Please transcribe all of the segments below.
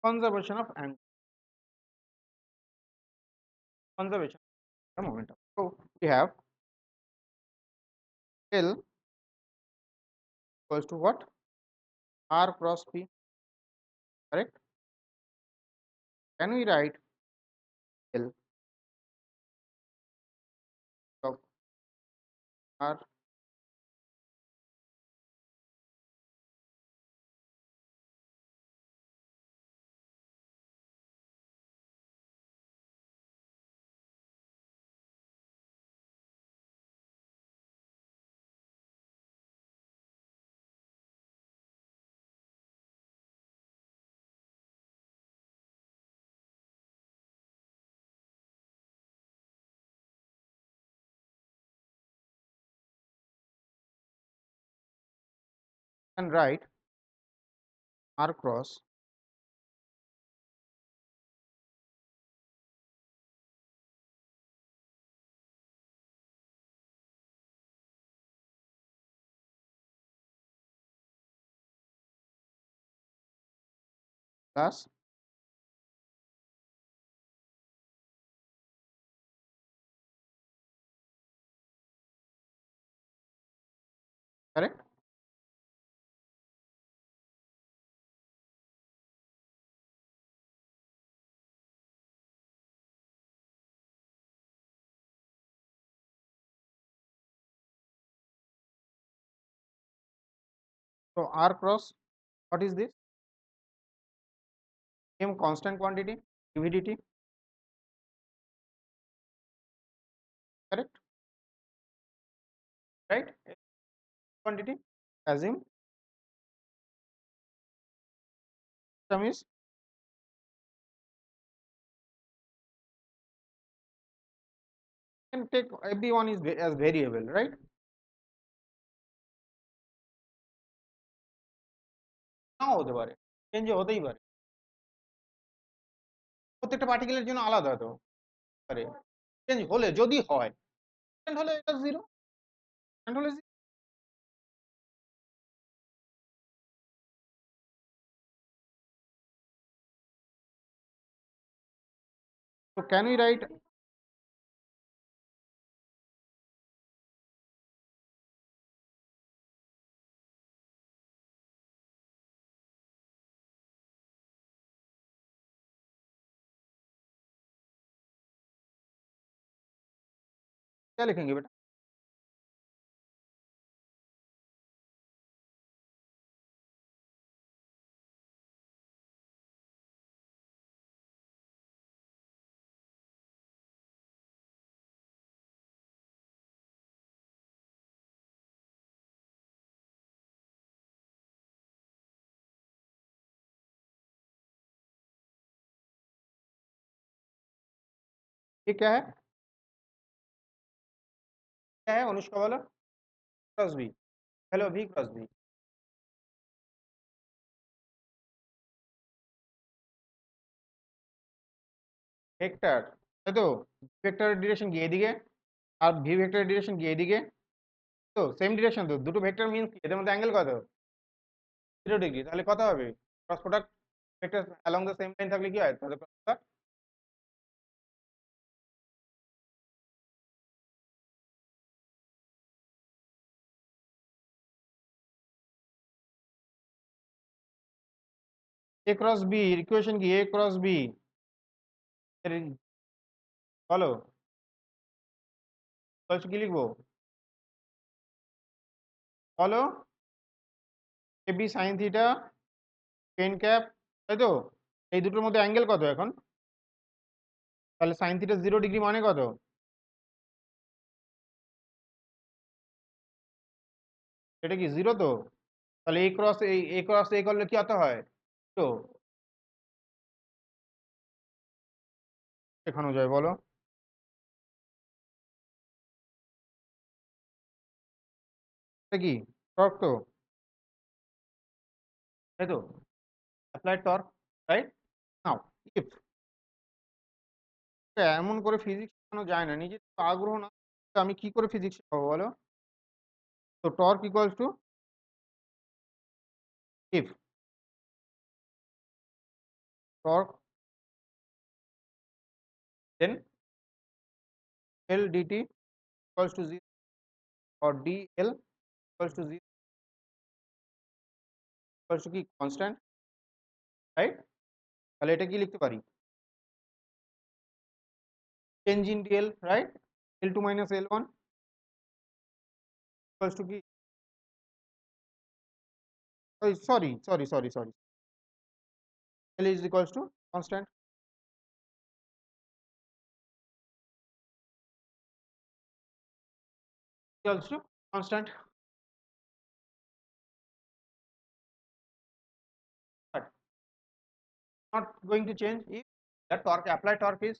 conservation of angular conservation of momentum. So we have L equals to what? R cross P, correct? Can we write L of R and write R cross plus correct? So R cross, what is this? M constant quantity, turbidity, correct? Right? Quantity, assume term is can take everyone is as variable, right? নাও হতে পারে, change হতেই পারে, প্রত্যেকটা পার্টিকেলের জন্য আলাদা হতে পারে, change হলে যদি হয়, চেঞ্জ হলে এটা জিরো, চেঞ্জ হলে zero। So can we write क्या लिखेंगे बेटा? ये क्या है अनुष्का वाला? Cross B, hello V cross B, vector, তাই তো? ভেক্টরের ডিরেকশন কি এদিকে, আর ভি ভেক্টরের ডিরেকশন কি এদিকে, তো সেম ডিরেকশন, তো দুটো ভেক্টর মিনস কি এদের মধ্যে অ্যাঙ্গেল কত? 0 ডিগ্রি, তাহলে কত হবে? Cross product vector along the same line থাকলে কি হয় তাহলে cross product? A cross B equation কি এ ক্রস বি এর, বলো কি লিখবো, বলো? A B sine theta ten cap, তাই তো? এই দুটোর মধ্যে অ্যাঙ্গেল কত এখন? তাহলে সাইন থিটা 0 ডিগ্রি মানে কত? এটা কি জিরো তো? তাহলে এ ক্রস এ করলে কি অত হয়? তো দেখানো যায়, বলো? এটা কি টর্ক তো, তাই তো? Applied torque, right? Now if, এমন করে ফিজিক্স শেখানো যায় না, নিজের তো আগ্রহ না, তো আমি কি করে ফিজিক্স শেখাবো বলো? তো torque equals to if torque then L dt equals to 0 or dl equals to 0 equals to কি constant, right? তাহলে এটা কি লিখতে পারি change in dl, right? L2 minus L1 equals to কি sorry L is equals to constant equals to constant, but not going to change if the torque applied torque is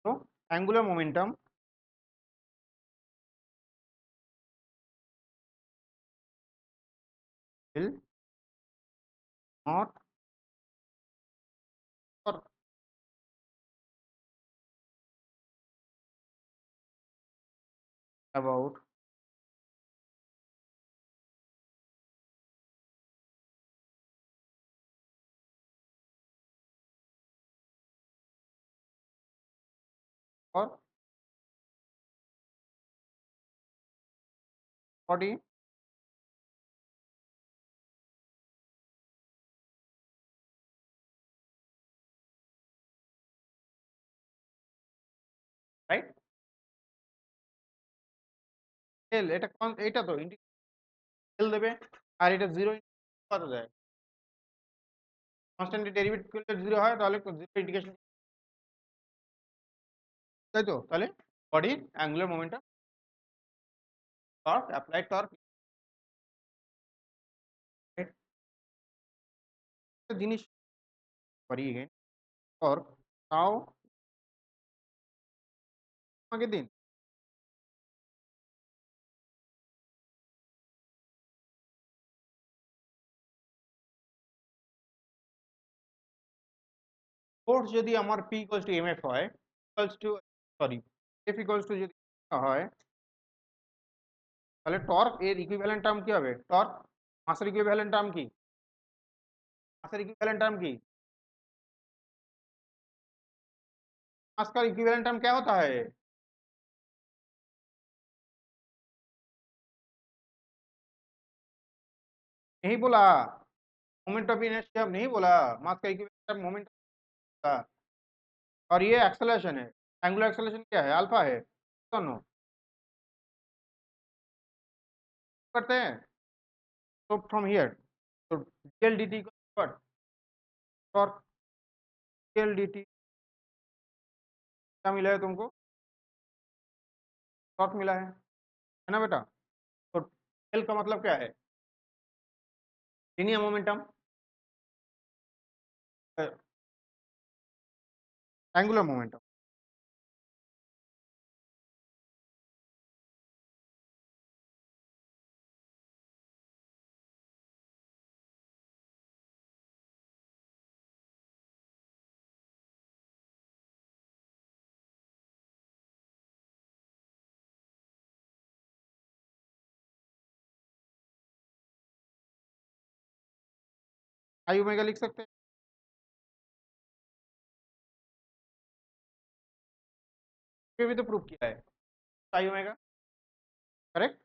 so angular momentum will not or about or body right L এটা তো L দেবে আর এটা 0 কত যায় constant derivative করলে 0 হয় তাহলে 0 integration তাই তো তাহলে body angular momentum torque applied torque একটা জিনিস করি এগেইন টর্ক তাও আমাকে দিন ফোর্স যদি আমার P ইকুয়ালস টু mf হয় equals to sorry F equals to যদি হয় তাহলে টর্ক এর ইকুইভ্যালেন্ট টার্ম কি হবে টর্ক মাসের ইকুইভ্যালেন্ট টার্ম কি मास इक्विवेलेंट टर्म की मास का इक्विवेलेंट टर्म क्या होता है नहीं बोला मोमेंट ऑफ इनर्शिया नहीं बोला मास का इक्विवेलेंट टर्म मोमेंट का और ये एक्सेलरेशन है एंगुलर एक्सेलरेशन क्या है अल्फा है दोनों करते हैं तो फ्रॉम हियर तो DL DT what torque DL DT क्या मिला है तुमको टॉर्क मिला है ना बेटा तो एल का मतलब क्या है linear momentum angular momentum I omega लिख सकते हैं ये भी तो प्रूव किया है I omega correct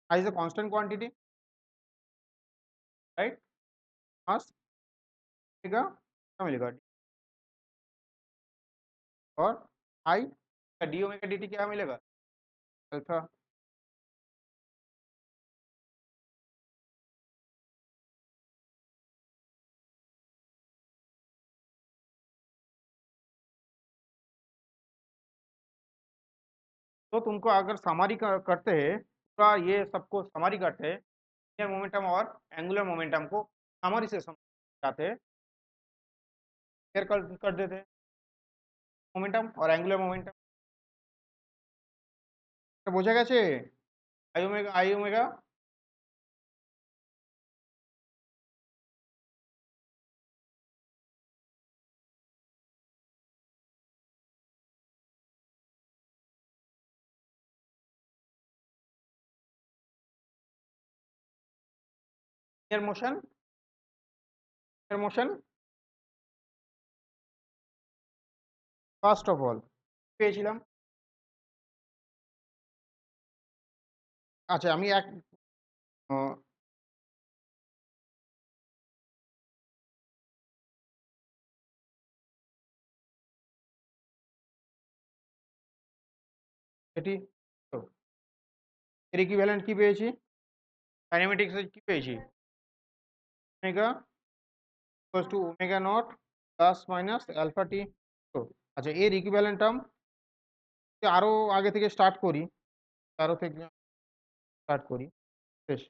I is a constant quantity right mass मिलेगा क्या मिलेगा और I d omega d t क्या मिलेगा अल्फा तो तुमको अगर समरी करते हैं पूरा ये सबको समरी करते हैं लिनियर मोमेंटम और एंगुलर मोमेंटम को समरी से समझाते हैं क्लियर कर देते हैं मोमेंटम और एंगुलर मोमेंटम বোঝা গেছে I omega linear motion motion first of all পেয়েছিলাম। আচ্ছা আমি এক এটি তো এর ইকুইভ্যালেন্ট কি পেয়েছি, কাইনেমেটিক্স কি পেয়েছি, omega equals to omega not plus minus alpha T. তো আচ্ছা এর ইকুইভ্যালেন্ট টার্ম আরো আগে থেকে স্টার্ট করি, আরো থেকে স্টার্ট করি। বেশ,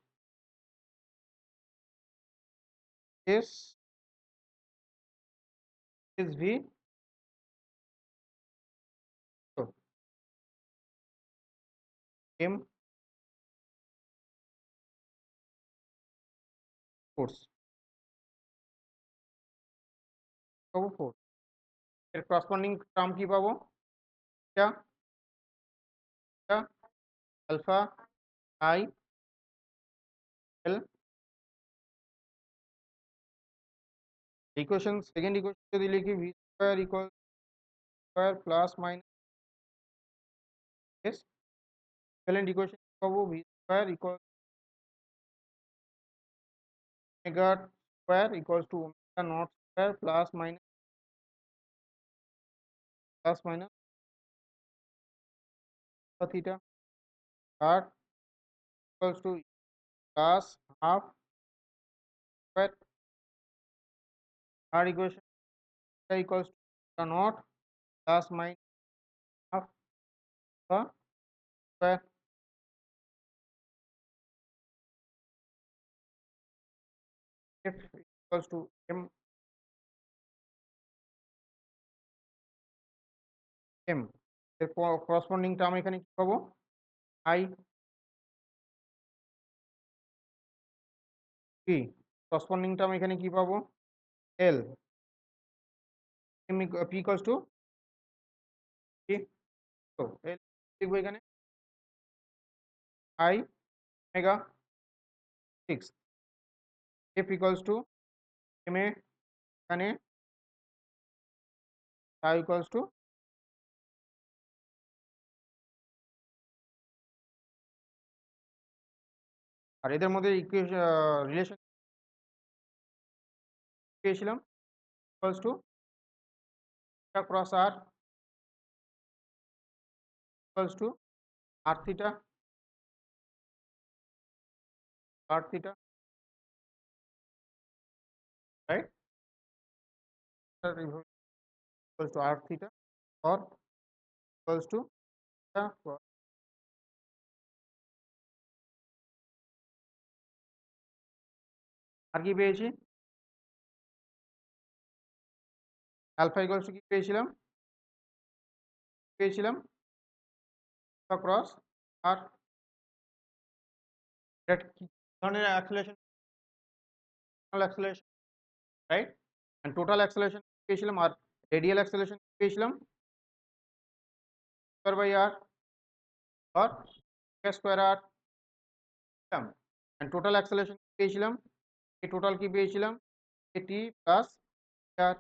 এস এস ভি তো এম ফোর্স পাবো ফোর্স, এর করসপন্ডিং টার্ম কি পাবো, এটা alpha I L. Equation second equation যদি লিখি V square equal square plus minus S, equivalent equation পাবো V square equal omega square equals to omega naught square plus minus theta আর equals to plus half square আর equation equals to naught plus minus half the square f equals to m m এর corresponding term এখানে কি পাবো, i p corresponding term এখানে কি পাবো, l m p equals to p। তো l লিখবো এখানে i omega 6, f equals to m a এখানে i equals to আর এদের মধ্যে রিলেশন পেয়েছিলাম equals to cross r equals to r theta right, equals to r theta or equals to আর কি পেয়েছি, alpha equals to কি পেয়েছিলাম, পেয়েছিলাম ক্রস আর এটা কি ধরনের acceleration, acceleration right, and total acceleration পেয়েছিলাম আর রেডিয়াল অ্যাক্সেলারেশন পেয়েছিলাম square by R R square R and total acceleration পেয়েছিলাম, এই টোটাল কি পেয়েছিলাম এটি plus R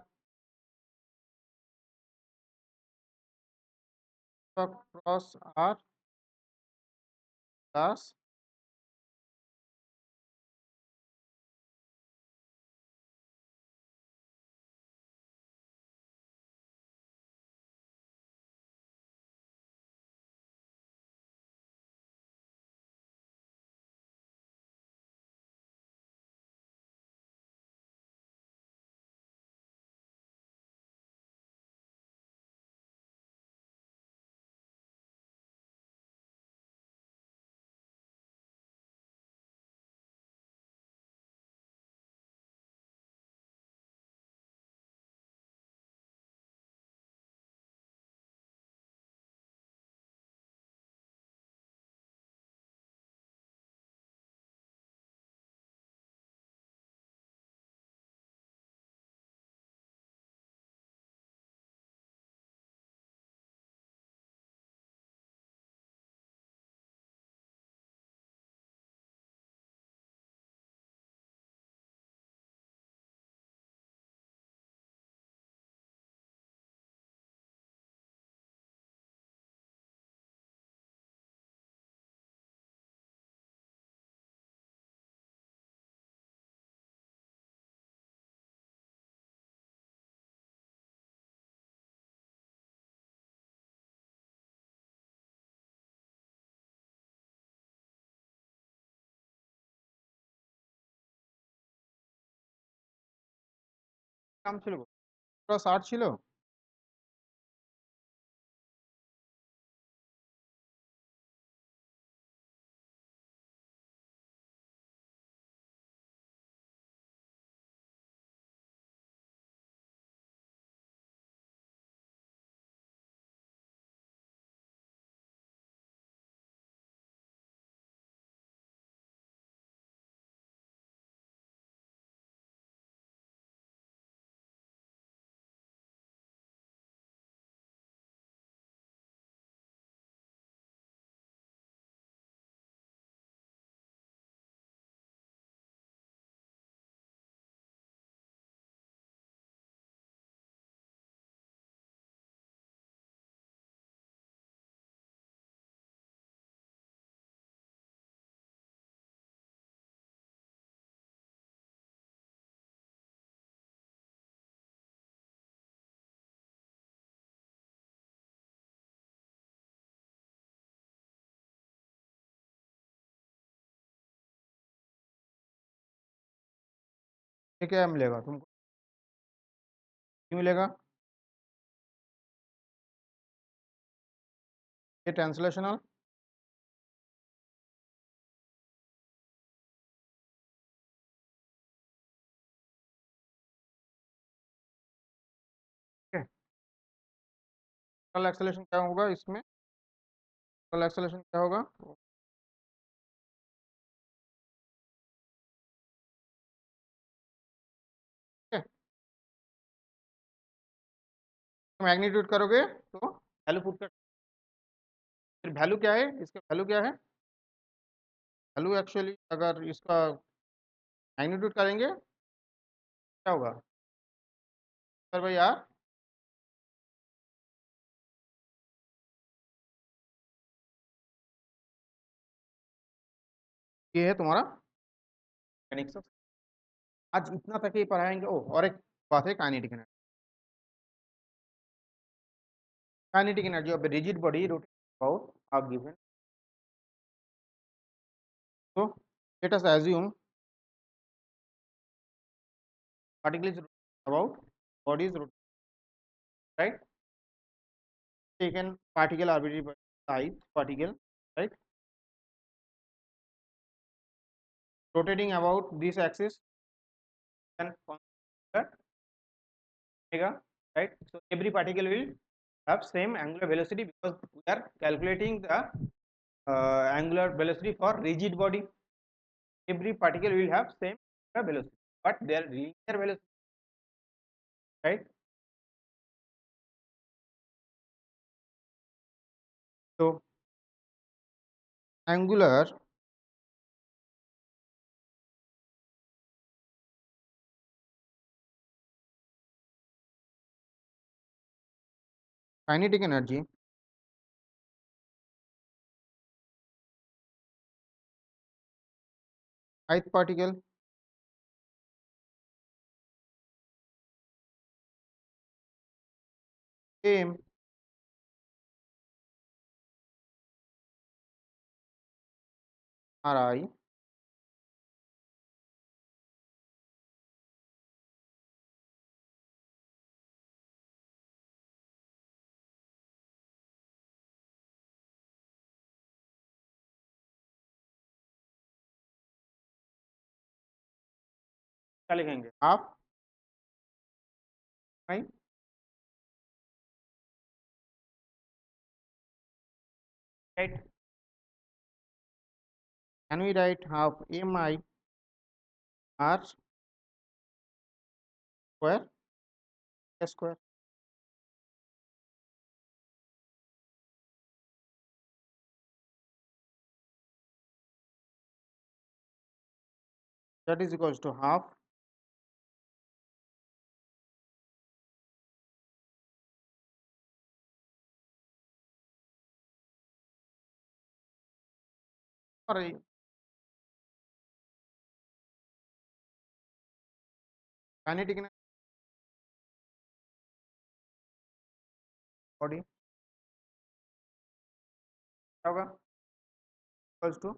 cross R plus নাম ছিল 60 ছিল। ये क्या मिलेगा तुमको, क्या मिलेगा? ये ट्रांसलेशनल। टोटल एक्सेलेरेशन क्या होगा इसमें? टोटल एक्सेलेरेशन क्या होगा? ठीक है, मैग्नीट्यूड करोगे तो वैल्यू पुट कर, फिर वैल्यू क्या है इसका, वैल्यू क्या है? वैल्यू एक्चुअली अगर इसका मैग्नीट्यूड करेंगे क्या होगा सर भाई यार? ये है तुम्हारा मैकेनिक्स। आज इतना तक ही पढ़ाएंगे। ओ और एक बात है, kinetic energy. Kinetic energy of a rigid body rotating about a given, so let us assume particle is rotating about body is rotating, right? Taken particle arbitrary size particle, right, rotating about this axis and consider omega, right? So every particle will have same angular velocity because we are calculating the angular velocity for rigid body. Every particle will have same velocity, but their linear velocity, right? So angular kinetic energy ith particle m ri क्या लिखेंगे आप? right, right, can we write half mi r square square? That is equals to half or kinetic energy body क्या होगा? equals to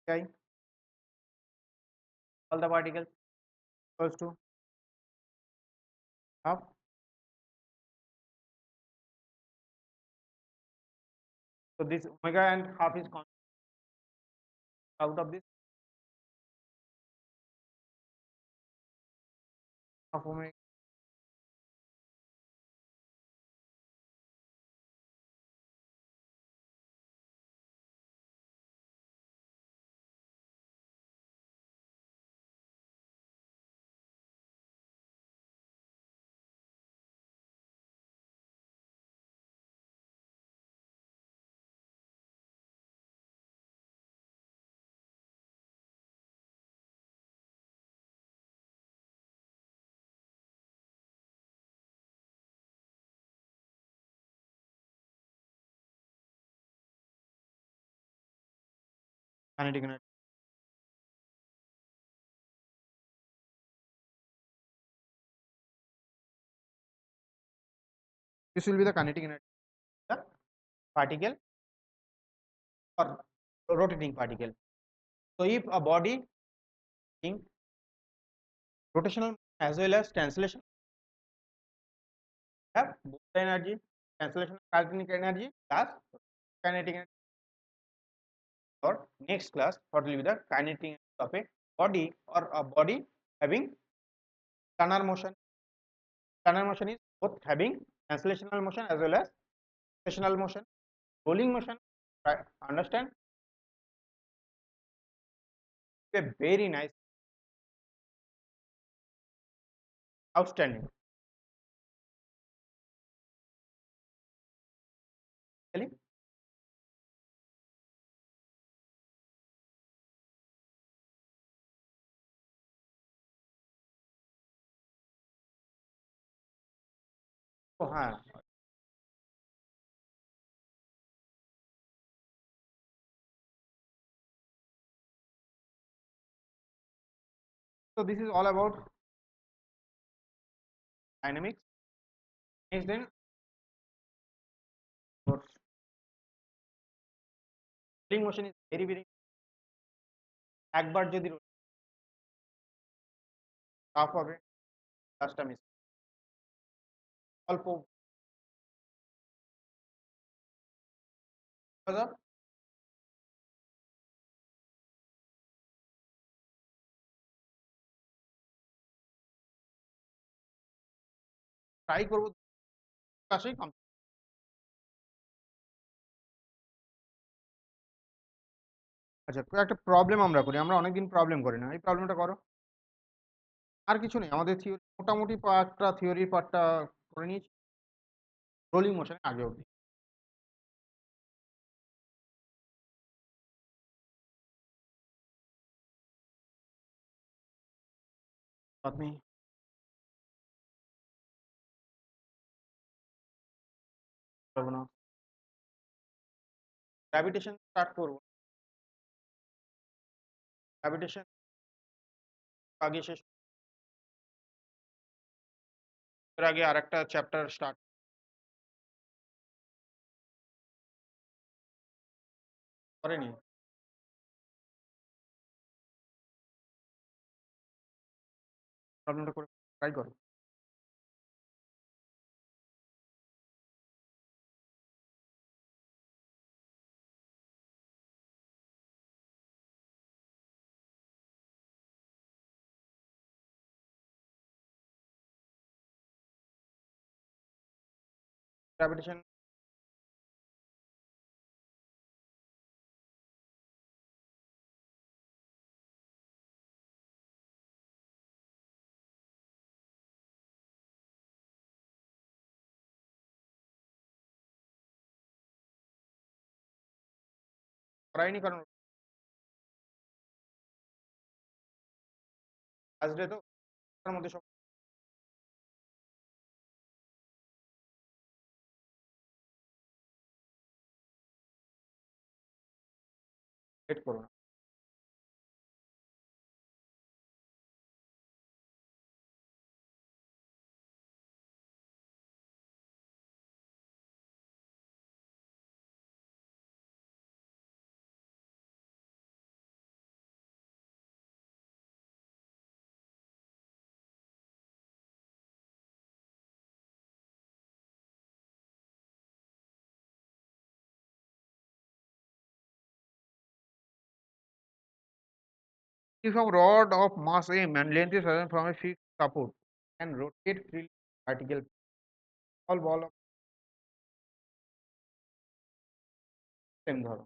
I all the particles equals to half. So this omega and half is constant out of this half omega. Kinetic energy. This will be the kinetic energy of the particle or rotating particle. So if a body in rotational as well as translation have both the energy, translation kinetic energy plus kinetic energy. Or next class, what will be the kinetic energy of a body or a body having planar motion. Planar motion is both having translational motion as well as rotational motion, rolling motion. Understand? A very nice, outstanding. Really? Oh, so this is all about dynamics. Next then, rolling motion is very very একবার যদি tough হবে কাজটা miss অল্প try করব কাছেই কম। আচ্ছা একটা problem আমরা করি, আমরা অনেকদিন প্রবলেম করি না, এই প্রবলেমটা করো। আর কিছু নেই, আমাদের থিওরি মোটামুটি পার্টটা থিওরির পার্টটা করে নিয়েছি রোলিং মোশনের আগে অবধি। আপনি পারবো না, গ্র্যাভিটেশন স্টার্ট করবো, গ্র্যাভিটেশন আগে শেষ, এর আগে আরেকটা চ্যাপ্টার স্টার্ট করেনি, প্রবলেমটা করে ট্রাই করো। গ্র্যাভিটেশন করাইনি কারণ আসবে তো তার মধ্যে সব সেট করো না। if a rod of mass m and length is sustained from a fixed support and rotate freely vertical all ball of same ধরো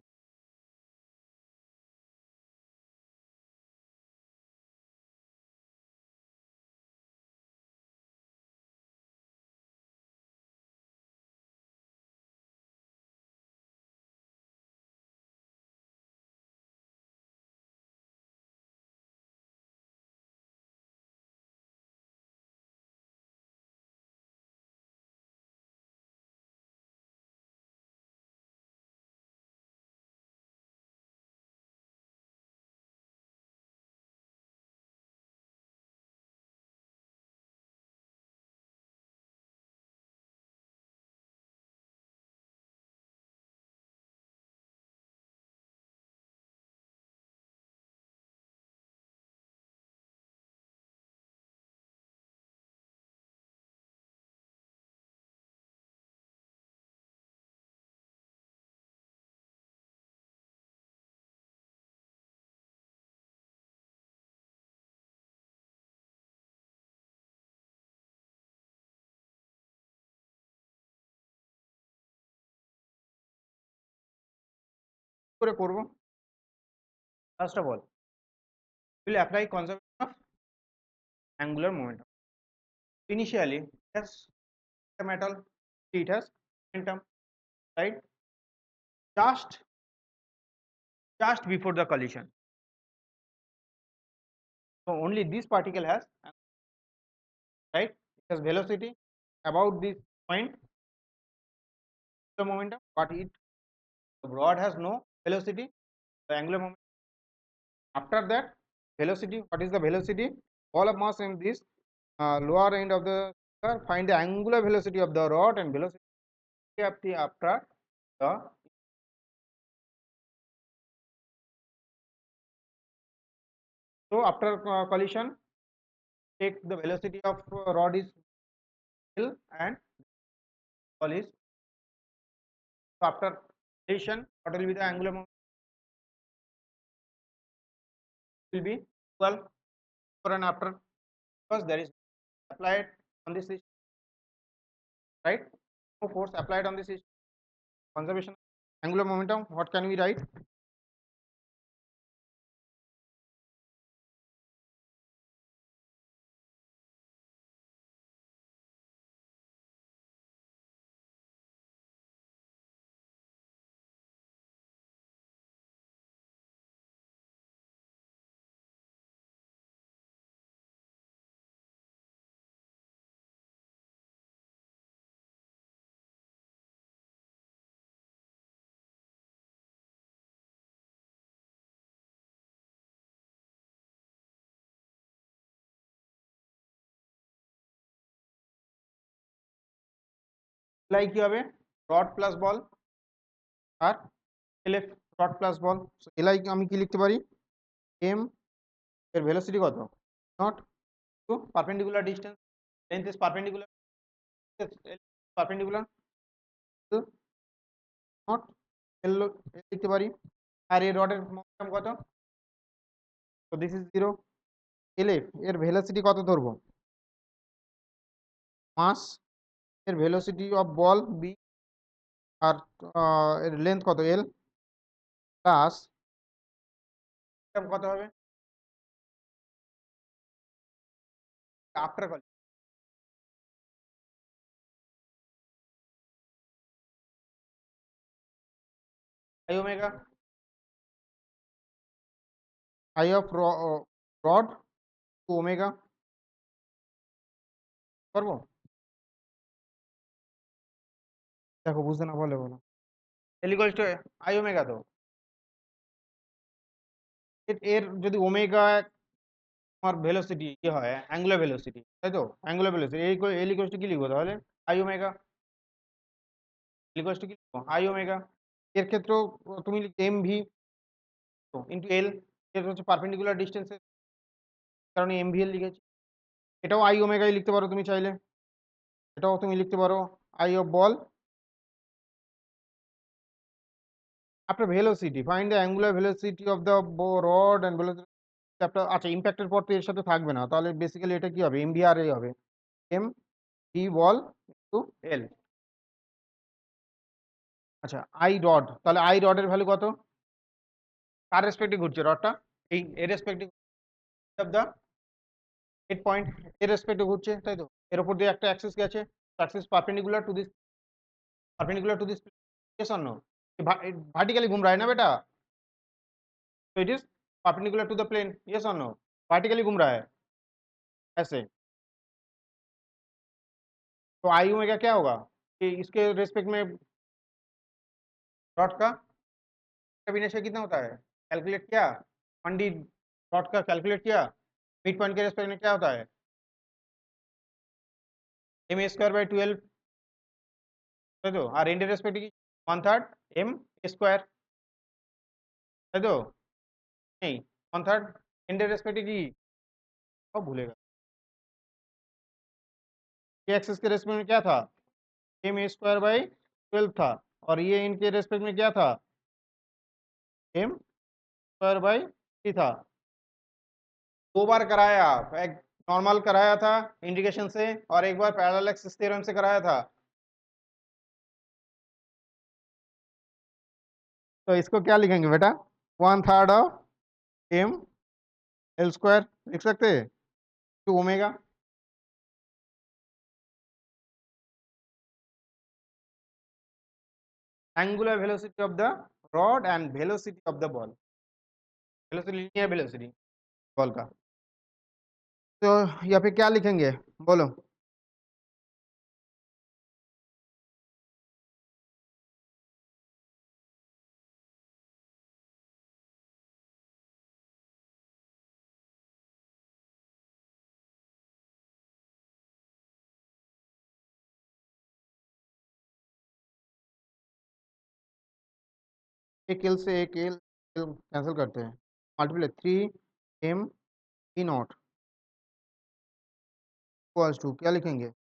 করে করব first of all will apply conservation of angular momentum. Initially, yes, the metal it has momentum, right? Just before the collision. So only this particle has right. It has velocity about this point the momentum, but it the rod has no velocity. The angular momentum. After that, velocity. What is the velocity? Ball of mass in this lower end of the find the angular velocity of the rod and velocity of the after the so after collision take the velocity of rod is L and ball is so after collision what will be the angular momentum will be equal before and after because there is applied on this system right no force applied on this system conservation angular momentum what can we write like কি হবে rod plus ball আর LF rod plus ball so LI আমি কি লিখতে পারি m এর velocity কত not to perpendicular distance length is perpendicular perpendicular to not L লিখতে পারি আর এই রডের মোমেন্টাম কত so this is 0 LF এর velocity কত ধরবো মাস এর velocity of ball b আর এর লেন্থ কত L প্লাস কত হবে after call I omega I of rod to omega করবো দেখো বুঝতে না পারলে বলো L equals to I omega তো এর যদি ওমেগা তোমার ভেলোসিটি কি হয় অ্যাঙ্গুলার ভেলোসিটি তাই তো angular velocity L equals to কি লিখবো তাহলে I omega L equals to কি লিখবো I omega এর ক্ষেত্রেও তুমি এম ভি ইন্টু এল এটা হচ্ছে পারপেন্ডিকুলার ডিস্টেন্সের কারণে এম ভি এল লিখেছি এটাও আই ওমেগাই লিখতে পারো তুমি চাইলে এটাও তুমি লিখতে পারো I of ball after velocity find the angular velocity of the rod and velocity chapter আচ্ছা ইম্প্যাক্টের পর তো এর সাথে থাকবে না, তাহলে বেসিক্যালি এটা কি হবে, এমভিআর এ হবে, এম ভি বল টু এল। আচ্ছা আই রড, তাহলে আই রডের ভ্যালু কত, কার রেসপেক্টে ঘুরছে রডটা, এই এর রেসপেক্টে অফ দা 8 পয়েন্ট, এর রেসপেক্টে ঘুরছে, তাই তো, এর উপর দিয়ে একটা অ্যাক্সিস গেছে, Axis perpendicular to this yes or no, vertically घूम रहा है ना बेटा, तो it is perpendicular to the plane, yes or no, vertically घूम रहा है ऐसे, तो आई ओमेगा क्या होगा कि इसके रेस्पेक्ट में डॉट का विनय कितना होता है, कैलकुलेट किया, 1D डॉट का कैलकुलेट किया, मिड पॉइंट के रेस्पेक्ट में क्या होता है, एम स्क्वायर बाई 12, তাই তো, আর এন্ডের রেসপেক্টে কি 1/3 এম স্কোয়ার, তাই তো, नहीं 1/3 एंडर रेस्पेक्ट की अब भूलेगा, ये एक्सिस के रेस्पेक्ट में क्या था, एम ए स्क्वायर बाई 12 था, और ये इनके रेस्पेक्ट में क्या था, एम स्क्वायर बाई 3 था। दो बार कराया, एक नॉर्मल कराया था इंडिकेशन से, और एक बार पैरेलल एक्सिस थ्योरम से कराया था। तो इसको क्या लिखेंगे बेटा, 1/3 ऑफ एम एल स्क्वायर लिख सकते हैं two omega, angular velocity of the rod and velocity of the ball, velocity linear velocity ball का। तो यहाँ पे क्या लिखेंगे बोलो, एक एल से एक एल कैंसिल करते हैं, multiply 3 M E not equals to क्या लिखेंगे,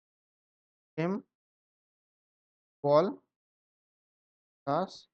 एम बॉल प्लस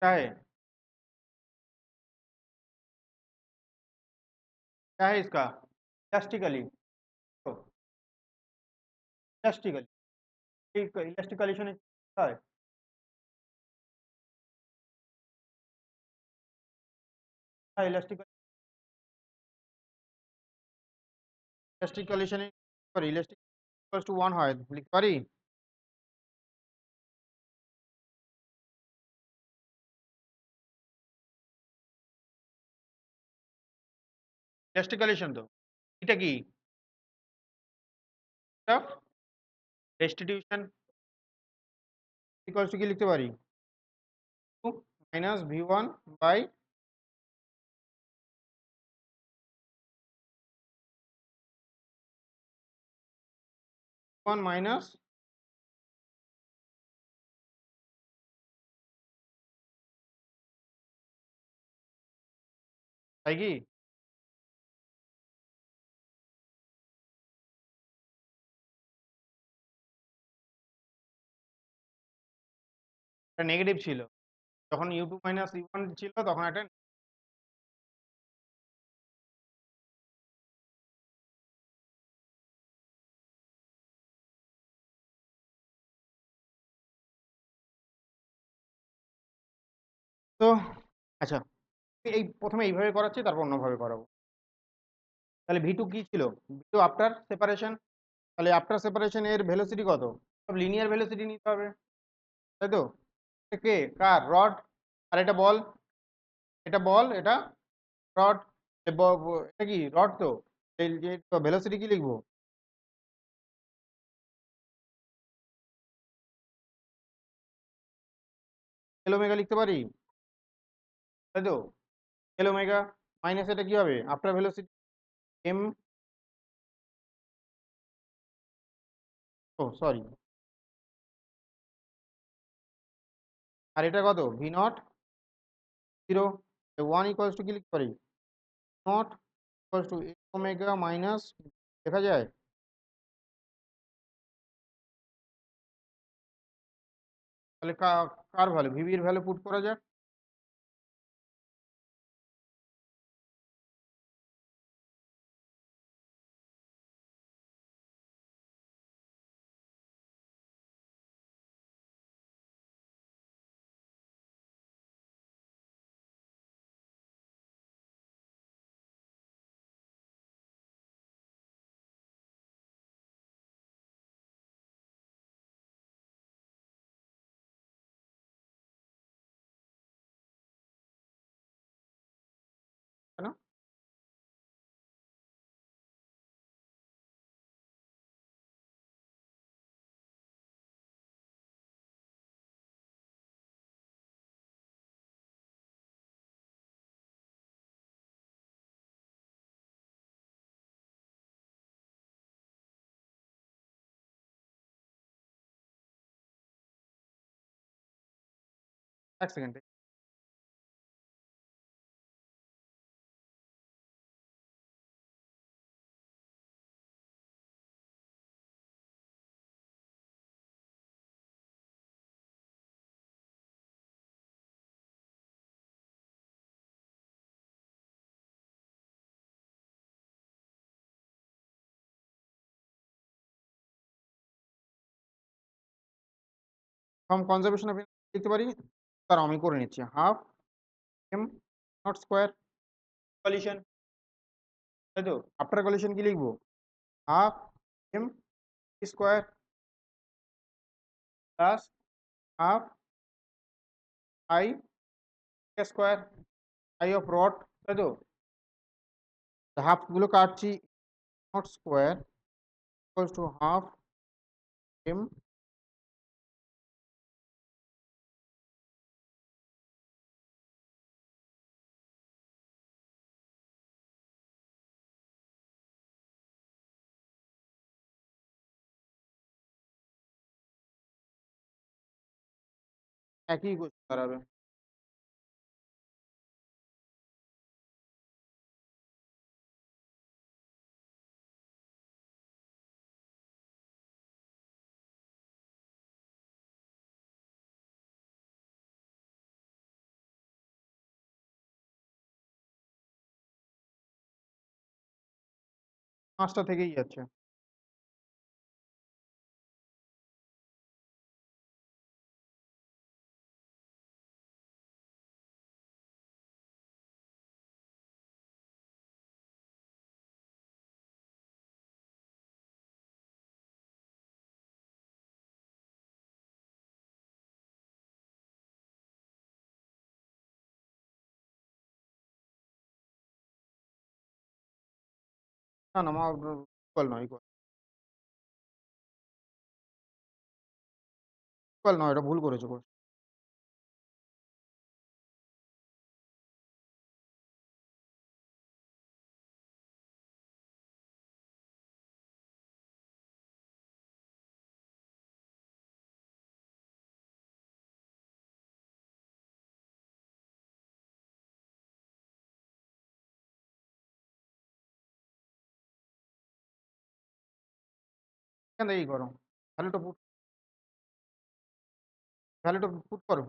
क्या है इसका, इलास्टिकली, तो इलास्टिकली इलास्टिकलेशन है, इलास्टिक ইলাস্টিকেশন সরি ইলাস্টিক ইকুয়ালস টু 1 হয় লিখতে পারি, ইলাস্টিকেশন তো এটা কি, এটা রেস্টিটিউশন ইকুয়ালস টু কি লিখতে পারি, 2 মাইনাস v1 বাই 1 মাইনাস, তাই কি, এটা নেগেটিভ ছিল, যখন u2 মাইনাস u1 ছিল তখন এটা, তো আচ্ছা এই প্রথমে এইভাবে করাচ্ছি তারপর অন্যভাবে করাবো। তাহলে ভি টু কি ছিল, ভি টু আফটার সেপারেশন, তাহলে আফটার সেপারেশন এর ভেলোসিটি কত, সব লিনিয়ার ভেলোসিটি নিতে হবে, তাই তো, এটা কে কার রড, আর এটা বল, এটা বল এটা রড, এটা কি রড তো, এই যে ভেলোসিটি কি লিখবো, এল ওমেগা লিখতে পারি, তাই তো, এল ওমেগা মাইনাস এটা কি হবে আফটার ভেলোসিটি এম ও সরি, আর এটা কত V naught zero, one equals two কি লিখতে পারি, naught equals to omega minus, দেখা যায় তাহলে কার ভ্যালু, ভিবির ভ্যালু পুট করা যাক। কেন, এক সেকেন্ড, ফর্ম কনজারভেশন অফ লিখতে পারি, তার আমি করে নিচ্ছি, half M not square collision, তাই তো, আফটার কলিশন কি লিখবো, half M square plus half I square, I of rod, তাই তো, হাফ গুলো কাটছি, not square equals to half M, একই দাঁড়াবে, পাঁচটা থেকেই যাচ্ছে। না না, আমার ইকুয়াল নয়, ইকুয়াল নয়, এটা ভুল করেছো। এখান থেকেই করো, ভ্যালুটা পুট, ভ্যালুটা পুট করো,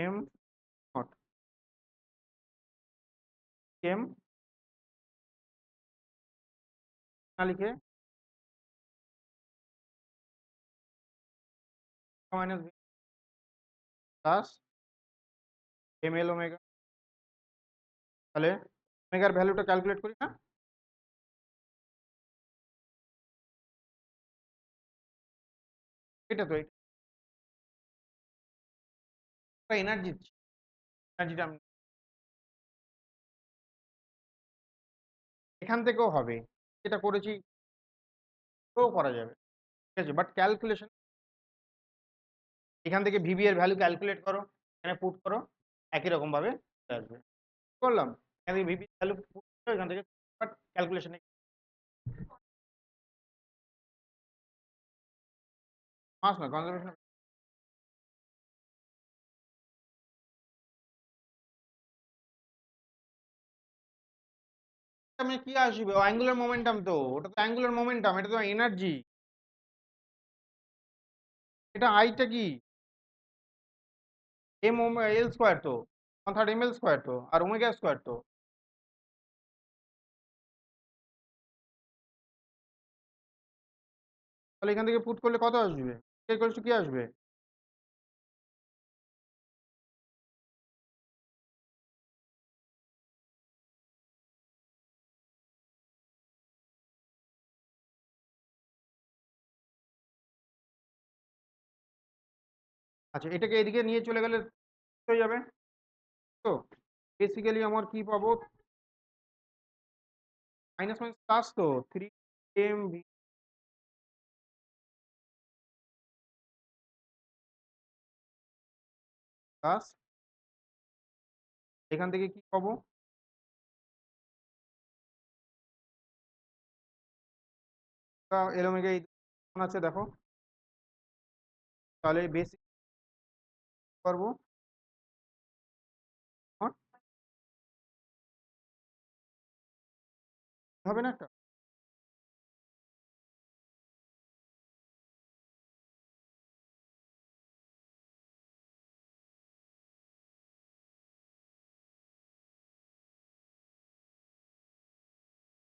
এম নট, এম না লিখে minus V plus M L omega, তাহলে ওমেগার ভ্যালুটা ক্যালকুলেট করি না, এটা তো, এটা এনার্জি, এনার্জিটা আমি এখান থেকেও হবে, যেটা করেছি এটাও করা যাবে, ঠিক আছে, বাট ক্যালকুলেশন এখান থেকে ভিবি এর ভ্যালু ক্যালকুলেট করো, এখানে পুট করো, একই রকম ভাবে আসবে। করলাম, এখান থেকে ভিবি ভ্যালু পুট করো, এখান থেকে বাট ক্যালকুলেশনে মাস না কনজারভেশন। আমি কি আসবে, অ্যাঙ্গুলার মোমেন্টাম, তো ওটা তো অ্যাঙ্গুলার মোমেন্টাম, এটা তো এনার্জি। এটা আইটা কি এম এল স্কোয়ার, তো 1/3 এম এল স্কোয়ার, তো আর ওমেগা স্কোয়ার, তো তাহলে এখান থেকে পুট করলে কত আসবে, কি আসবে? আচ্ছা, এটাকে এদিকে নিয়ে চলে গেলে হয়ে যাবে। তো বেসিক্যালি আমার কি পাবো, মাইনাস মাইনাস প্লাস, তো 3 প্লাস, এখান থেকে কি পাবো, এল ওমেগা আছে দেখো, তাহলে বেসিক পারবো নট, হবে না একটা?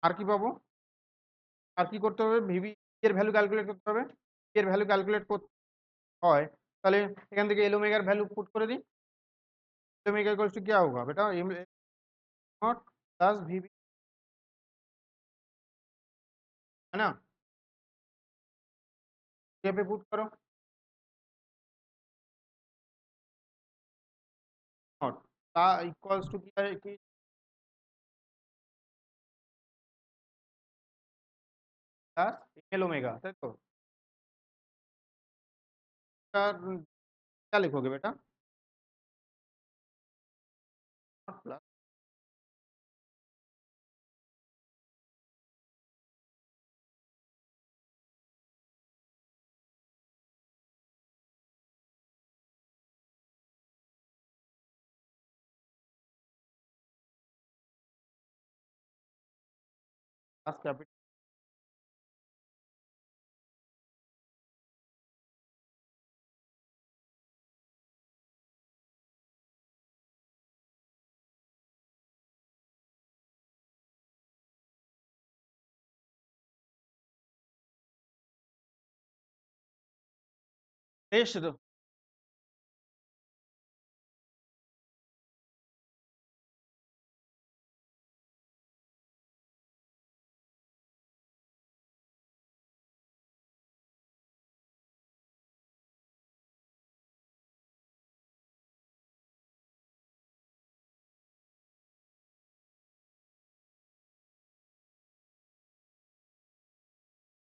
আর কি পাবো, আর কি করতে হবে, ভিবি এর ভ্যালু ক্যালকুলেট করতে হবে, এর ভ্যালু ক্যালকুলেট করতে হয়, তাহলে এখান থেকে এল ওমেগার ভ্যালু পুট করে দিই, एल ओमेगा इक्वल्स टू क्या होगा बेटा, M not plus V B, है ना, यहाँ पे पुट करो, नॉट ता इक्वल्स टू क्या है कि प्लस एल ओमेगा, তাই তো? क्या लिखोगे बेटा, not plus, plus capital, test दो,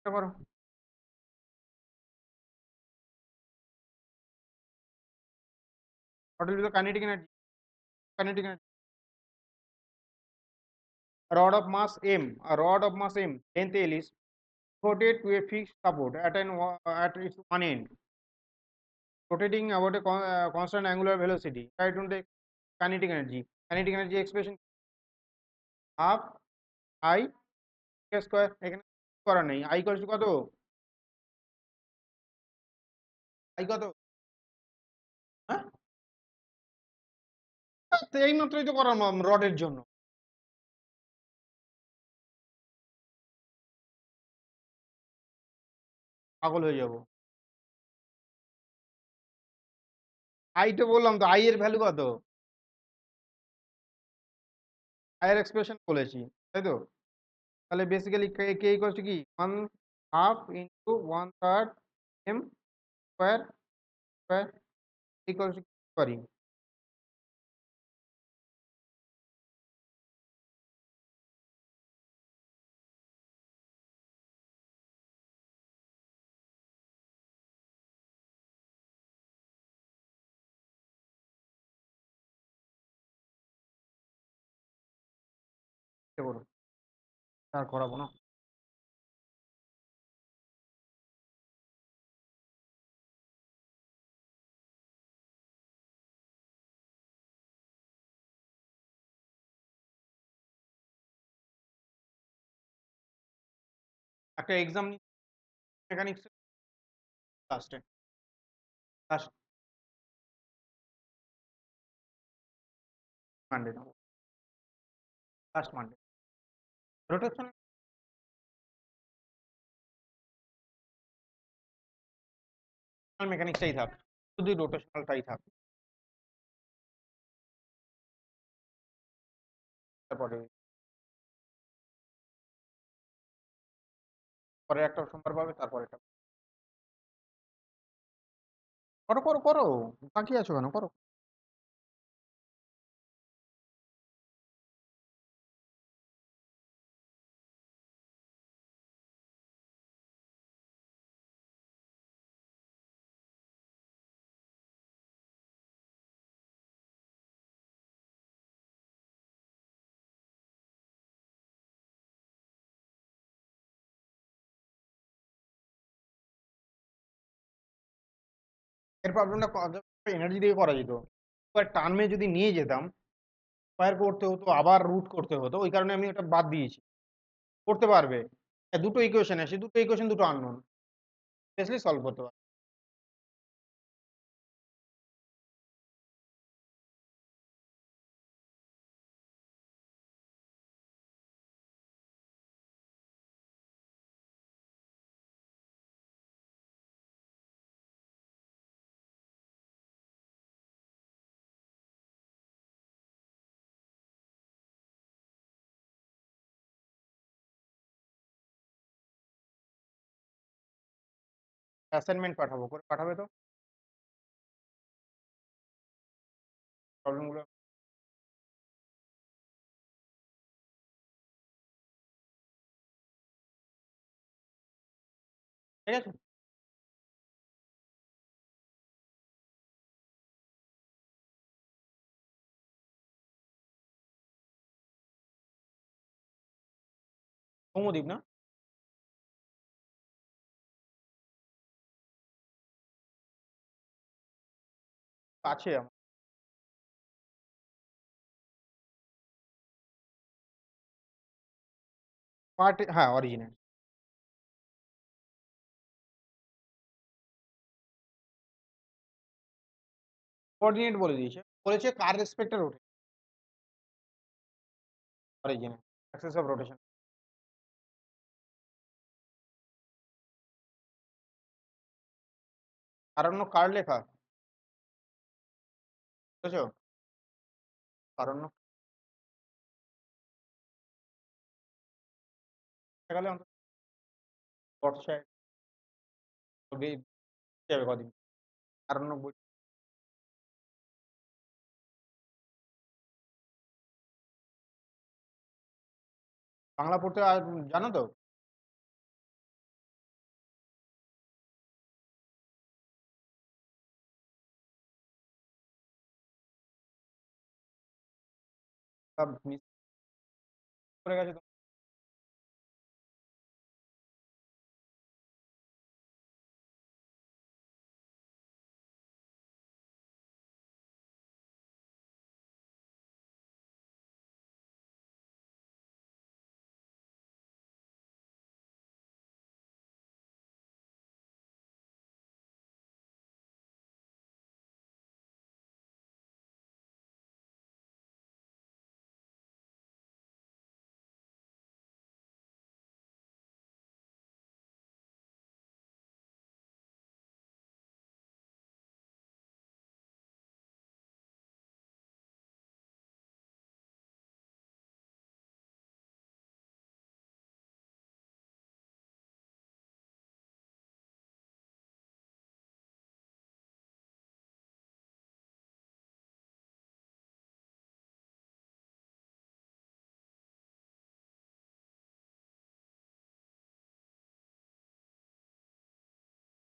क्या करो, what will be the kinetic energy, kinetic energy, rod of mass m, a rod of mass m, length L is rotated to a fixed support at at its one end, rotating about a constant angular velocity, try to take kinetic energy expression half I square, এখানে করা নেই, I equals two কত, I কত, হ্যাঁ, তো এই মাত্রই তো করার রডের জন্য, পাগল হয়ে যাব। আই তো বললাম তো, আই এর ভ্যালু কত, আই এর এক্সপ্রেশন বলেছি, তাই তো? তাহলে basically K K equals two কি, 1/2 into 1/3 M square square equals to, sorry, চেষ্টা করো, আর করাবো না। একটা এক্সাম মেকানিক্স লাস্টে, last Monday, last Monday rotation মেকানিক্সটাই থাক, শুধু রোটেশনালটাই থাক। তারপরে পরে একটা সোমবার পাবে, তারপরে একটা। করো করো করো, বাকি আছো কেন, করো। এর প্রবলেমটা এনার্জি দিয়ে করা যেত, এবার টার্মে যদি নিয়ে যেতাম স্কোয়ার করতে হতো, আবার রুট করতে হতো, ওই কারণে আমি ওটা বাদ দিয়েছি। করতে পারবে, দুটো ইকুয়েশন আসে, দুটো ইকুয়েশন দুটো আননোন, বেসলি সলভ করতে পারবে। অ্যাসাইনমেন্ট পাঠাবো, করে পাঠাবে তো প্রবলেমগুলো। ঠিক আছে, সৌম্যদীপ না, আছে আমার পার্ট, হ্যাঁ অরিজিনাল। কোঅর্ডিনেট বলে দিয়েছে, বলেছে কার রেসপেক্টে rotate, original axes of rotation. কারণ কার লেখা, বুঝেছো, কারণ গেলে অন্তত বর্ষায় যাবে কদিন, কারণ বাংলা পড়তে জানো তো। সব মিস করে গেছে তো।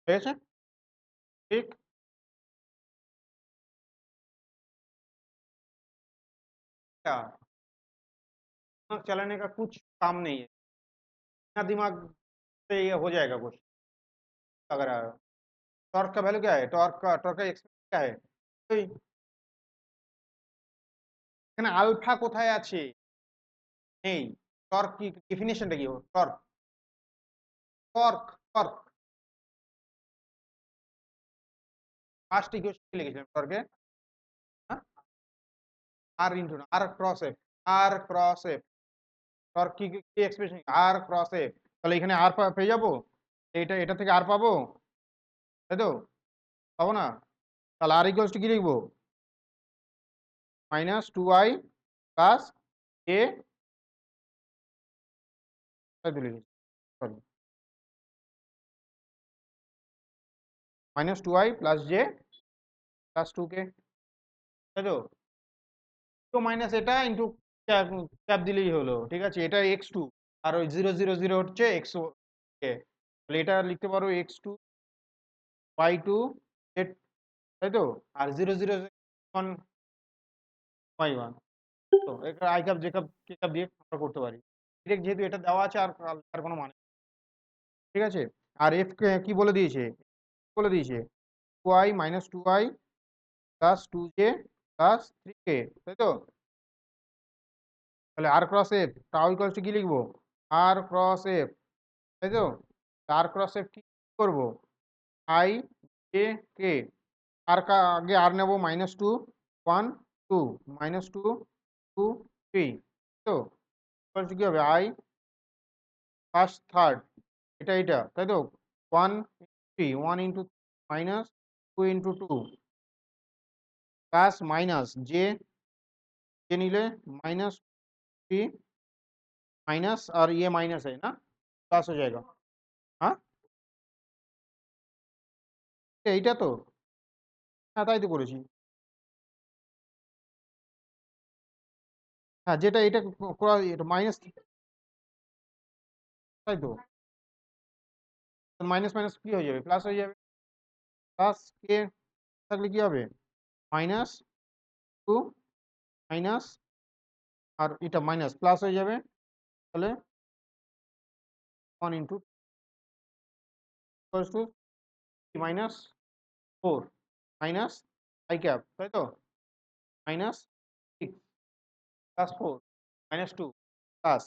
ঠিক আছে, ঠিক। दिमाग चलाने का कुछ काम नहीं है, बिना दिमाग से ये हो जाएगा कुछ लग रहा है। टॉर्क का वैल्यू क्या है, टॉर्क का एक्सप्रेशन क्या है? तो এখানে আলফা কোথায় আছে? নেই। টর্ক কি ডেফিনিশনটা কি? Torque torque torque first equation কি লিখেছিলাম টর্কে? আর ইনটু আর ক্রস এফ, আর ক্রস এফ। টর্ক কি এক্সপ্রেশন? আর ক্রস এফ। তাহলে এখানে আর পেয়ে যাবো, এটা থেকে আর পাবো, তাই তো? পাবো না? তাহলে আর ইকুয়ালস টু কি লিখবো? -2i প্লাস a, তাই তো লিখেছি, sorry, -2i plus j plus 2k, তাই তো? তো মাইনাস এটা ইন্টু ক্যাপ দিলেই হলো, ঠিক আছে? এটা x2 আর ওই 0 0 0 হচ্ছে x, তাহলে এটা লিখতে পারো x2 y2 z, তাই তো? আর 0 0 1 y1, তো এটা I cap J cap K cap দিয়ে আমরা করতে পারি ডিরেক্ট, যেহেতু এটা দেওয়া আছে আর আর কোনো মানে, ঠিক আছে? আর এফ কি বলে দিয়েছে? বলে দিয়েছে 2i -2i plus 2j plus 3k, তাই তো? তাহলে R cross F tau equals two কি লিখবো? আর ক্রস এফ, তাই তো? আর ক্রস এফ কি করবো? আই জে কে, আর আগে আর নেবো -2 1 2 -2 2 3, তো ইকুয়ালস টু কি হবে? আই ফার্স্ট থার্ড, এটা তাই তো? 1 3 1 into -2 into 2 plus minus J, J নিলে -3 माइनस और ये माइनस है ना, प्लस हो जाएगा। हाँ, এইটা তো, হ্যাঁ তাই তো করেছি। হ্যাঁ যেটা এটা করা, এটা মাইনাস, তাই তো? মাইনাস মাইনাস কি হয়ে যাবে? প্লাস হয়ে যাবে। প্লাস কে থাকলে কি হবে? -2 মাইনাস, আর এটা মাইনাস প্লাস হয়ে যাবে, তাহলে 1 into equals to -4 minus I cap, তাই তো? -6 plus 4 -2 plus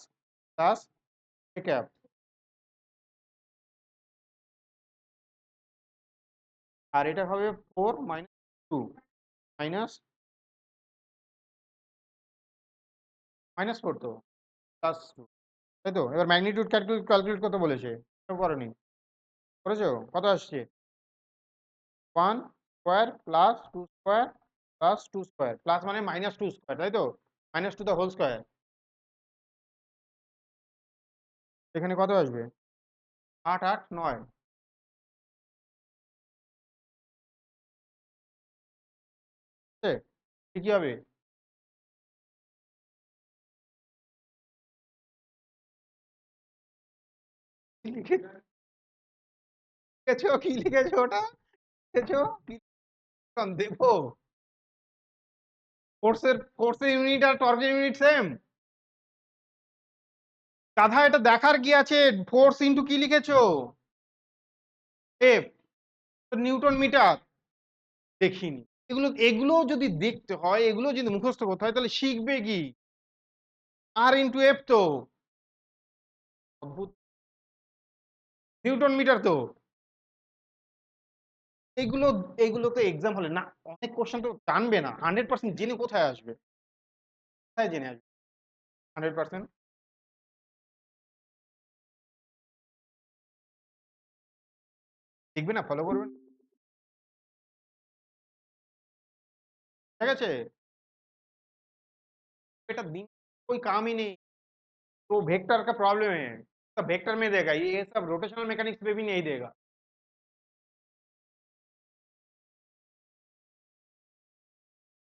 plus A cap, আর এটা হবে 4 -2 মাইনাস -4 তো প্লাস 2, তাই তো? এবার ম্যাগনিটিউড ক্যালকুলেট করতে বলেছে, কেউ করেনি? করেছো? কত আসছে? 1 square plus 2 square plus 2 square, plus মানে -2 স্কোয়ার, তাই তো? -2 দ্য হোল স্কোয়ার, এখানে কত আসবে? 8 8 9, ঠিক আছে? কি হবে? কি লিখেছো, কি লিখেছো ওটা? লিখেছো কি? দেবো ফোর্সের ইউনিট আর টর্কের ইউনিট সেম? গাধা, এটা দেখার কি আছে? ফোর্স ইন্টু কি লিখেছো? F, newton metre. দেখিনি এগুলো, এগুলো যদি দেখতে হয়, এগুলো যদি মুখস্থ করতে হয়, তাহলে শিখবে কি? আর ইন্টু এফ তো অদ্ভুত, নিউটন মিটার তো। এগুলো এগুলো তো এক্সাম হলে না, অনেক কোশ্চেন তো জানবে না, 100% জেনে কোথায় আসবে? কোথায় জেনে আসবে 100%? দেখবে না, ফলো করবেন, ঠিক আছে? बेटा दिन कोई काम ही नहीं, तो वेक्टर का प्रॉब्लम है, तो वेक्टर में देगा, ये सब रोटेशनल मैकेनिक्स में भी नहीं देगा।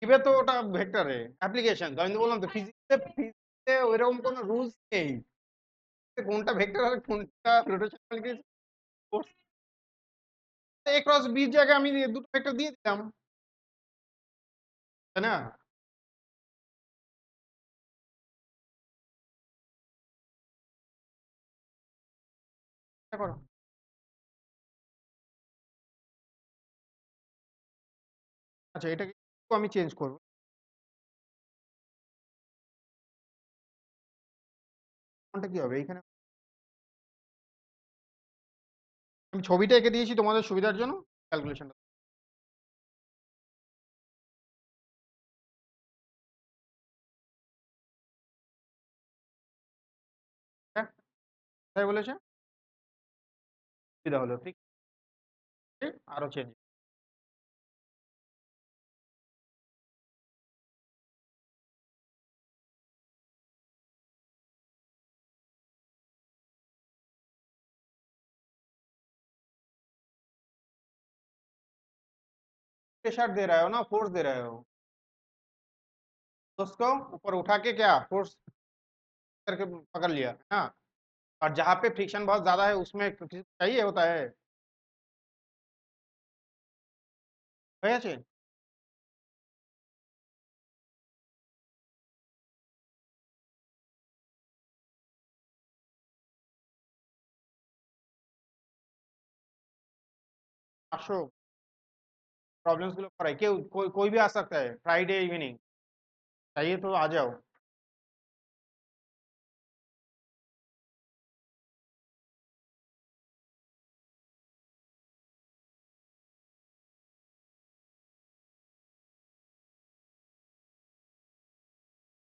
দিবে তো, ওটা ভেক্টরে অ্যাপ্লিকেশন, আমি তো বললাম তো, ফিজিক্সে ওইরকম কোনো রুলস নেই কোনটা ভেক্টর আর কোনটা রোটেশনাল। এ ক্রস বির জায়গায় আমি দুটো ভেক্টর দিয়ে দিলাম, তাই না? এটা করো। আচ্ছা, এটাকে একটু আমি চেঞ্জ করবো। কোনটা কি হবে এইখানে? আমি ছবিটা এঁকে দিয়েছি তোমাদের সুবিধার জন্য, ক্যালকুলেশনটা তাই বলেছে, সুবিধা হলো, ঠিক আছে, আরো চেঞ্জ प्रेशर दे रहे हो ना, फोर्स दे रहे हो, तो उसको ऊपर उठा के क्या फोर्स करके पकड़ लिया हाँ। और जहाँ पे फ्रिक्शन बहुत ज्यादा है उसमें चाहिए होता है, হয়ে আছে। আসো, प्रॉब्लम्स गुलो कराई क्यों, कोई भी आ सकता है फ्राइडे इवनिंग, चाहिए तो आ जाओ।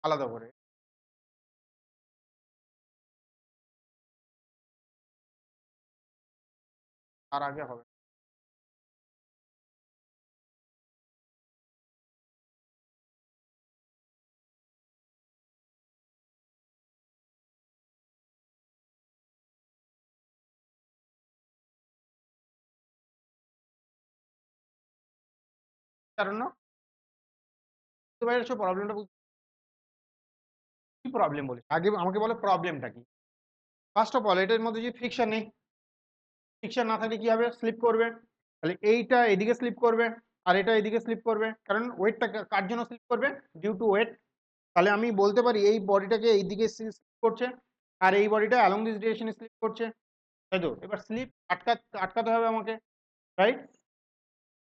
আলাদা করে আর আগে হবে কারণ না, বুঝতে পেরেছো প্রবলেমটা, কি প্রবলেম বলি আগে আমাকে বলো প্রবলেমটা কি। ফার্স্ট অফ অল এটার মধ্যে যে ফ্রিকশন নেই, ফ্রিকশন না থাকলে কি হবে, স্লিপ করবে, তাহলে এইটা এদিকে স্লিপ করবে আর এটা এদিকে স্লিপ করবে, কারণ ওয়েটটা কার জন্য স্লিপ করবে, ডিউ টু ওয়েট। তাহলে আমি বলতে পারি এই বডিটাকে এইদিকে স্লিপ করছে আর এই বডিটা অ্যালং দিস ডিরেকশনে স্লিপ করছে, তাই তো। এবার স্লিপ আটকাতে হবে আমাকে, রাইট,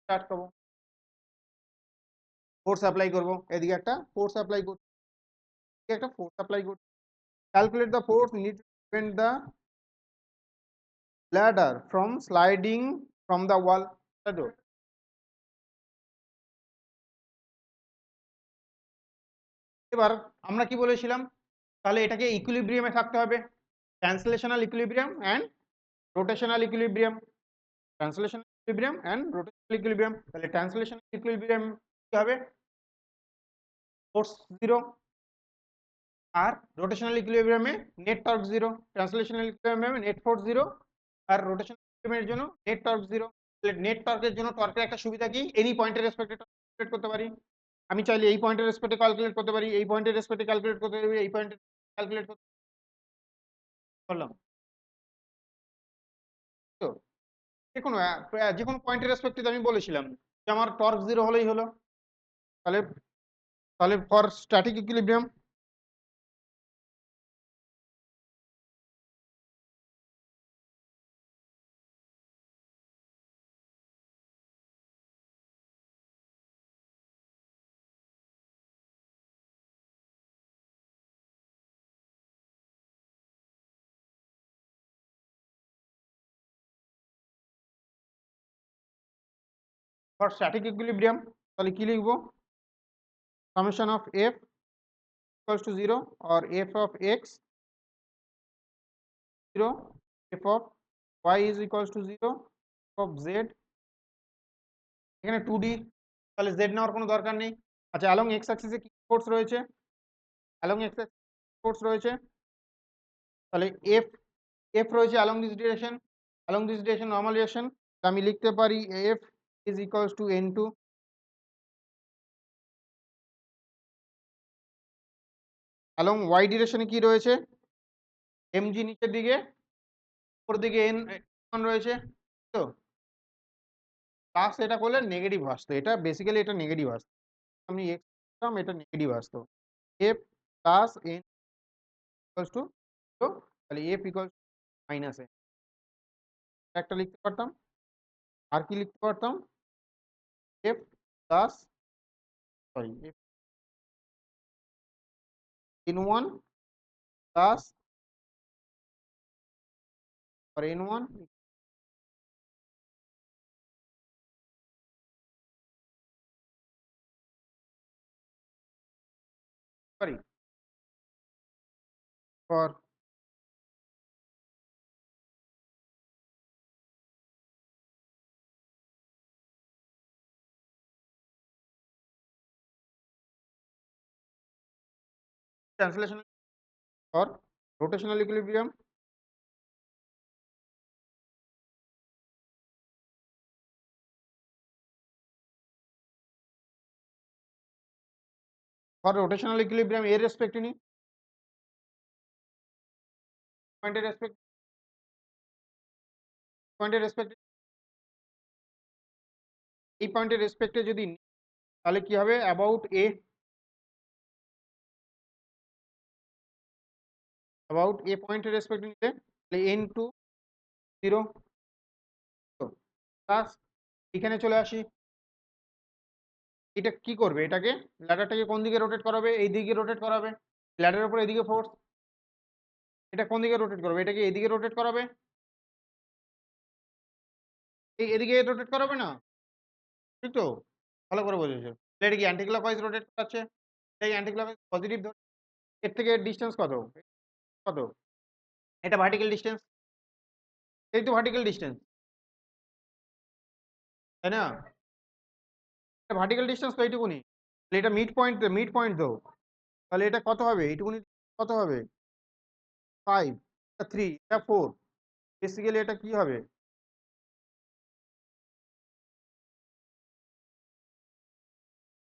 আটকাবো, ফোর্স অ্যাপ্লাই করবো, এদিকে একটা ফোর্স অ্যাপ্লাই করছি, একটা ফোর্স অ্যাপ্লাই করছি, calculate the force need to prevent the ladder from sliding from the wall, তাই তো। এবার আমরা কি বলেছিলাম, তাহলে এটাকে ইকুইলিব্রিয়ামে থাকতে হবে, translational equilibrium and rotational equilibrium, translational equilibrium and rotational equilibrium. তাহলে ট্রান্সলেশনাল ইকুইলিব্রিয়াম কি হবে, ফোর্স জিরো, আর রোটেশনাল ইকুইলিব্রিয়ামে নেট টর্ক জিরো, ট্রান্সলেশনাল ইকুইলিব্রিয়ামে নেট ফোর্স জিরো, আর রোটেশনাল ইকুইলিব্রিয়ামের জন্য নেট টর্ক জিরো। তাহলে নেট টর্কের জন্য টর্কের একটা সুবিধা কি, এনি পয়েন্টের রেসপেক্টে ক্যালকুলেট করতে পারি, আমি চাইলে এই পয়েন্টের রেসপেক্টে ক্যালকুলেট করতে পারি, এই পয়েন্টের রেসপেক্টে ক্যালকুলেট করতে পারি, এই পয়েন্টে ক্যালকুলেট করতে পারলাম, তো যে কোনো পয়েন্টের রেসপেক্টে আমি বলেছিলাম যে আমার টর্ক জিরো হলেই হলো। তাহলে তাহলে for static equilibrium, for static equilibrium তাহলে কি লিখবো, summation of F equals to zero और F of X zero, F of Y is equals to zero, of Z, এখানে 2D, তাহলে জেড নেওয়ার কোনো দরকার নেই। আচ্ছা, অ্যালং এক্স অ্যাক্সিসে কি ফোর্স রয়েছে, অ্যালং এক্স ফোর্স রয়েছে, তাহলে এফ এফ রয়েছে along this direction, along this direction normalization, আমি লিখতে পারি F is equals to N two, along Y ডিরেকশনে কি রয়েছে, এমজি নিচের দিকে, উপর দিকে এন রয়েছে, তো প্লাস এটা করলে নেগেটিভ আসতো, এটা বেসিক্যালি এটা নেগেটিভ আসতো, আমি এক্স করতাম এটা নেগেটিভ আসতো, F plus N equals to, তাহলে এফ ইকুয়ালস মাইনাস এন, একটা লিখতে পারতাম, আর কি লিখতে পারতাম, F plus sorry F n1 plus R n1 sorry for translational for rotational equilibrium for rotational equilibrium এর রেসপেক্টে নি পয়েন্টের রেসপেক্ট পয়েন্টের রেসপেক্টে এই পয়েন্টের রেসপেক্টে যদি নিই, তাহলে কি হবে অ্যাবাউট এ পয়েন্টের রেসপেক্টে নিলে তাহলে n2 0 প্লাস এখানে চলে আসি, এটা কি করবে, এটাকে ল্যাডারটাকে কোন দিকে রোটেট করাবে, এই দিকে রোটেট করাবে, ল্যাডারের উপর এদিকে ফোর্স, এটা কোন দিকে রোটেট করবে, এটাকে এদিকে রোটেট করাবে, এদিকে রোটেট করাবে না, ঠিক তো, ভালো করে বোঝেছো। এটা কি অ্যান্টি ক্লকওয়াইজ রোটেট করাচ্ছে, এই অ্যান্টি ক্লকওয়াইজ পজিটিভ ধরে, এর থেকে ডিস্টেন্স কত, কত, এটা ভার্টিক্যাল ডিস্টেন্স, এই তো ভার্টিক্যাল ডিস্টেন্স, তাই না, এটা ভার্টিক্যাল ডিস্টেন্স তো এইটুকুনি, তাহলে এটা মিড পয়েন্ট তো, তাহলে এটা কত হবে, এইটুকুনি কত হবে 5, এটা 3, এটা 4, বেসিক্যালি এটা কি হবে,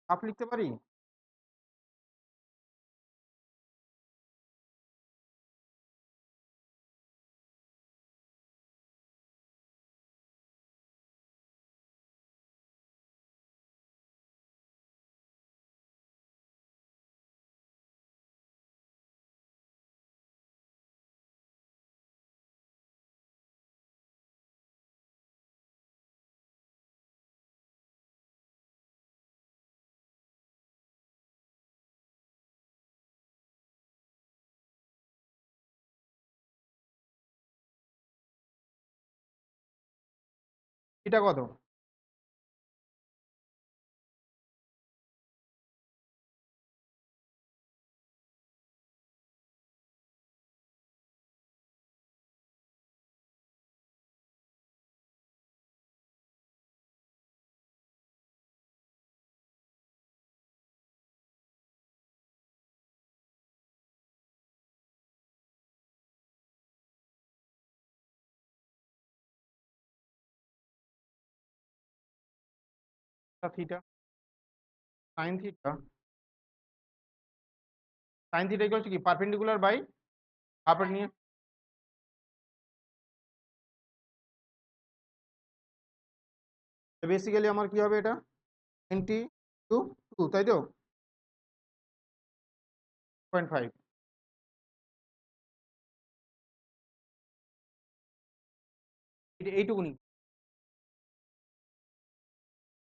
হাফ লিখতে পারি, এটা কত, theta, sine theta, sine theta equal to কি, পারপেন্ডিকুলার বাই হাফ নিয়ে, বেসিক্যালি আমার কি হবে, এটা 20 টু 2, তাই তো 0.5, এইটুকুনি,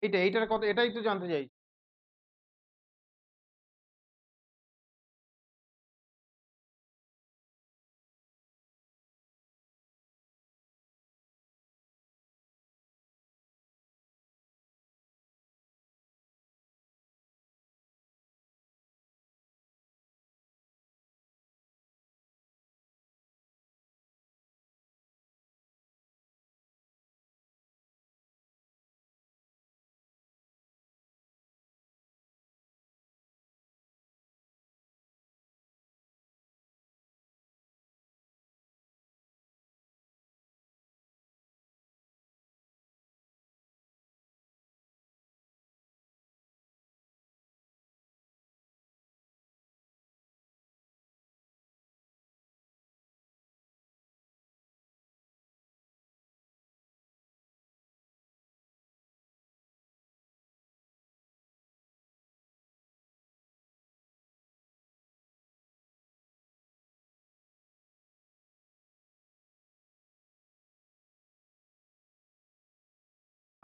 এইটার কত, এটাই তো জানতে চাই।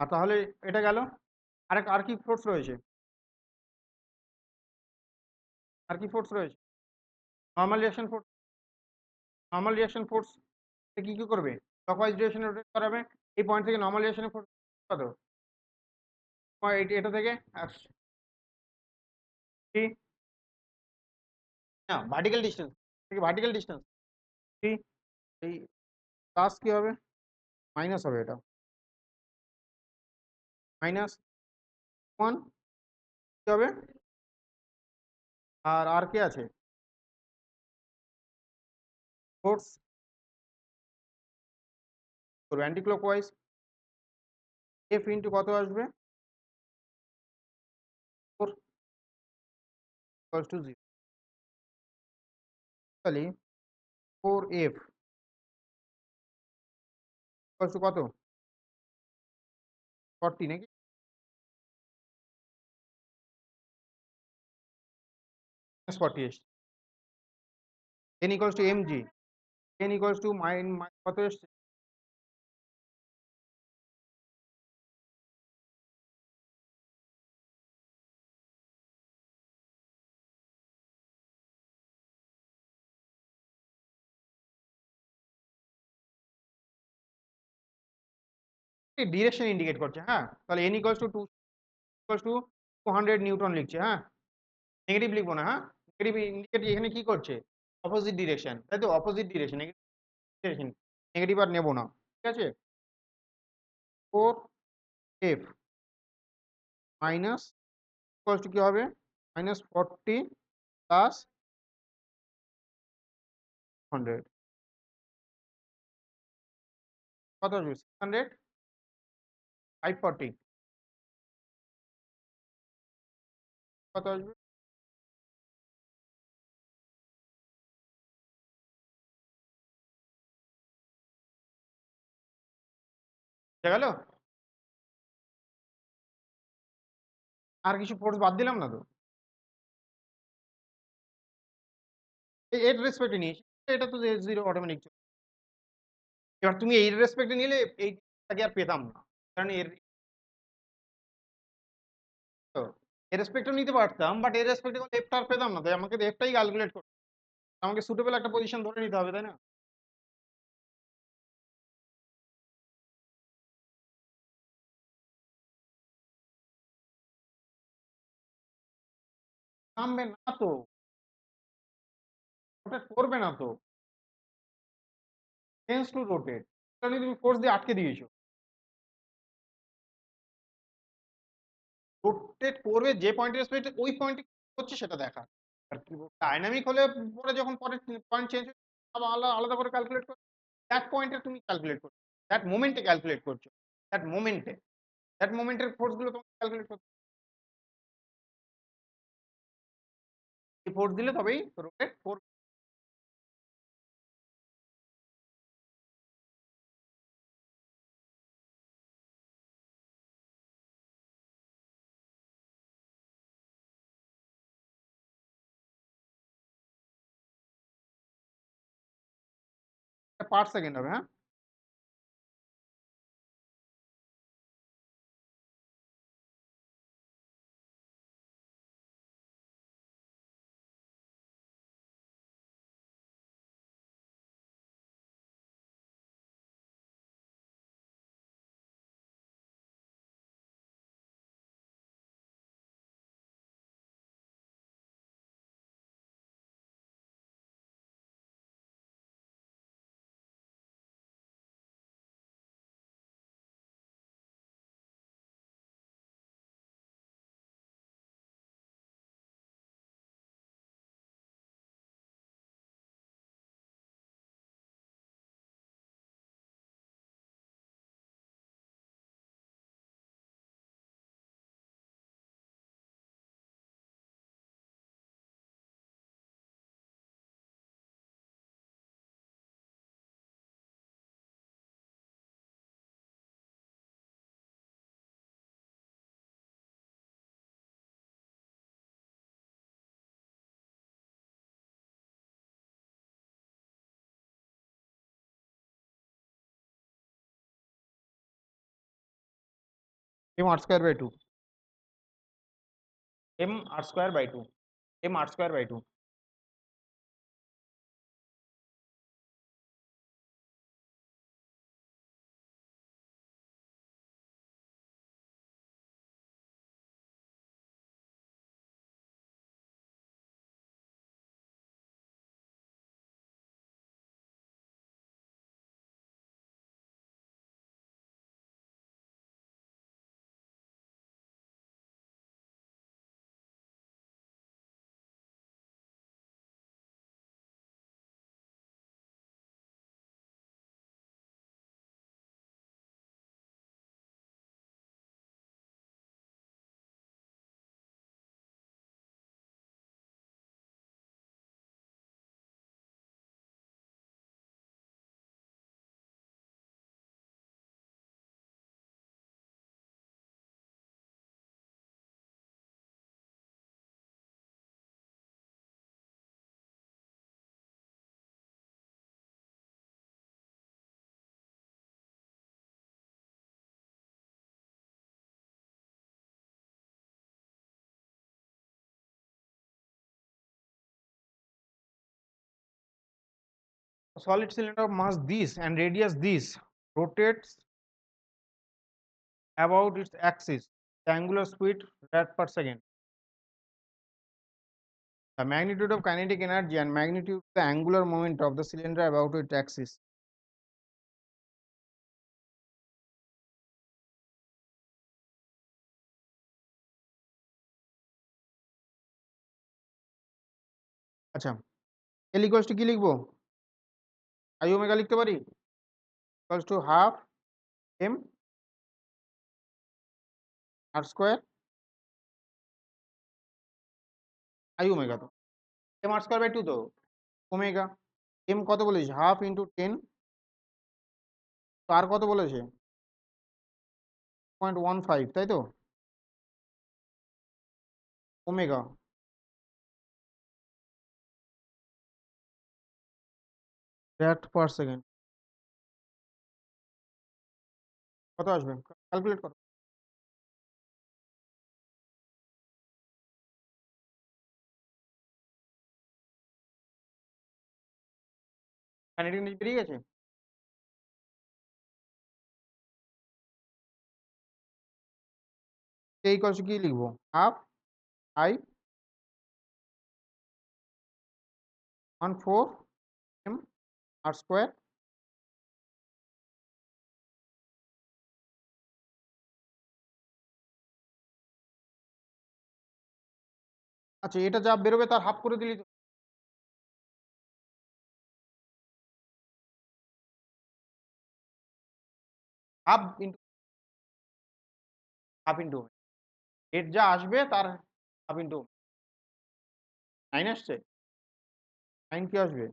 আর তাহলে এটা গেল। আর কি ফোর্স রয়েছে? আর কি ফোর্স রয়েছে? Normal reaction force. Normal reaction force কি কি করবে? ক্লকওয়াইজ ডিরেকশনে রোটেট করাবে। এই পয়েন্ট থেকে নর্মাল রিঅ্যাকশনের ফোর্স কত? এটা থেকে না, ভার্টিক্যাল ডিস্টেন্স থেকে ভার্টিক্যাল ডিস্টেন্স এই প্লাস কি হবে? মাইনাস হবে এটা। মাইনাস 1 কি হবে? আর কি আছে? ফোর্স করবে অ্যান্টি ক্লকওয়াইজ। এফ ইন্টু কত আসবে? 4 ইকুয়ালস টু 0। তাহলে 4F ইকুয়ালস টু কত? 40 নাকি? -40 এসছে। n equals to mg। n equals to কত এসছে? ডিরেকশন ইন্ডিকেট করছে। হ্যাঁ, তাহলে n equals to 2 equals to 200 Newton লিখছে। হ্যাঁ, নেগেটিভ লিখবো না। হ্যাঁ, নেগেটিভ ইন্ডিকেট এখানে কি করছে? অপোজিট ডিরেকশন, তাই তো? Opposite direction, negative direction, negative আর নেবো না। ঠিক আছে। 4F মাইনাস ইকুয়ালস টু কি হবে? -40 প্লাস 100 কত আসবে? 600 540 কত আসবে? বুঝা গেল? আর কিছু ফোর্স বাদ দিলাম না তো? এর রেসপেক্টে নিয়েছি। এটা তো জিরো অটোমেটিক। এবার তুমি এর রেসপেক্টে নিলে এইটাকে আর পেতাম না, কারণ তো এর রেসপেক্টও নিতে পারতাম, বাট এর রেসপেক্টে এফটা আর পেতাম না, তাই আমাকে এফটাই ক্যালকুলেট করতে, আমাকে সুটেবল একটা পজিশন ধরে নিতে হবে, তাই না? নামবে না তো, রোটেট করবে না তো, টেন্স টু রোটেট। কারণ তুমি ফোর্স দিয়ে আটকে দিয়েছো। রোটেট করবে যে পয়েন্টের রেসপেক্টে, ওই পয়েন্টে হচ্ছে সেটা দেখা। আর কি ডাইনামিক হলে পরে যখন পরে পয়েন্ট চেঞ্জ আবার আলাদা আলাদা করে ক্যালকুলেট করো। দ্যাট পয়েন্টে তুমি ক্যালকুলেট করছো, দ্যাট মোমেন্টে ক্যালকুলেট করছো, দ্যাট মোমেন্টে, দ্যাট মোমেন্টের ফোর্স গুলো তোমাকে ক্যালকুলেট করতে, ফোর্স দিলে তবেই রোটেট করবে। পার সেকেন্ড হবে। হ্যাঁ। m r square by 2, m r square by 2, m r square by 2. A solid cylinder of mass this and radius this rotates about its axis, the angular speed rad per second. The magnitude of kinetic energy and magnitude of the angular moment of the cylinder about its axis. আচ্ছা, L equals to কি লিখবো? I omega লিখতে পারি? Equals to half m r square I omega তো m r square by 2 তো omega m কত বলেছে half into 10 তো আর কত বলেছে 0.15 তাই তো ওমেগা রেড পার সেকেন্ড কত আসবে ক্যালকুলেট করো কাইনেটিক এনার্জি বেরিয়ে গেছে এই কত কি লিখবো half I 14 m r square আচ্ছা এটা যা বেরোবে তার হাফ করে দিলি তো হাফ ইন্টু এর যা আসবে তার হাফ ইন্টু 9 আসছে 9 কি আসবে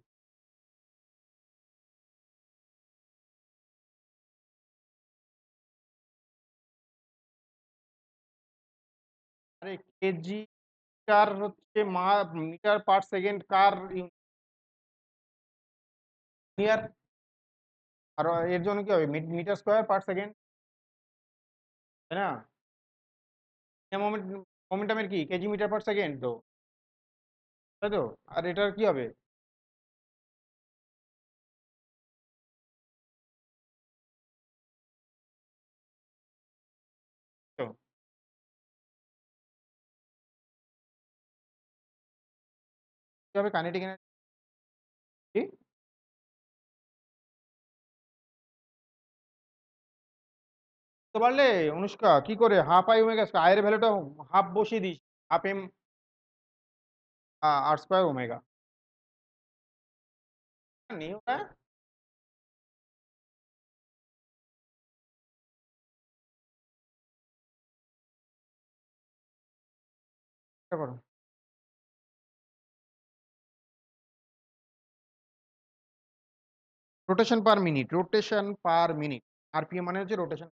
আরে কেজি মিটার হচ্ছে মিটার পার সেকেন্ড কার ইয়ার আর এর জন্য কি হবে মিটার স্কয়ার পার সেকেন্ড তাই না মোমেন্টামের কি কেজি মিটার পার সেকেন্ড তো তাই তো আর এটার কি হবে তো কি হবে কাইনেটিক এনার্জি বুঝতে পারলে অনুষ্কা কি করে হাফ আই ওমেগা স্কয়ার আয়ের ভ্যালুটা হাফ বসিয়ে দিস half M R square omega নেই ওটা এটা করো রোটেশন পার মিনিট আরপিএম মানে হচ্ছে rotation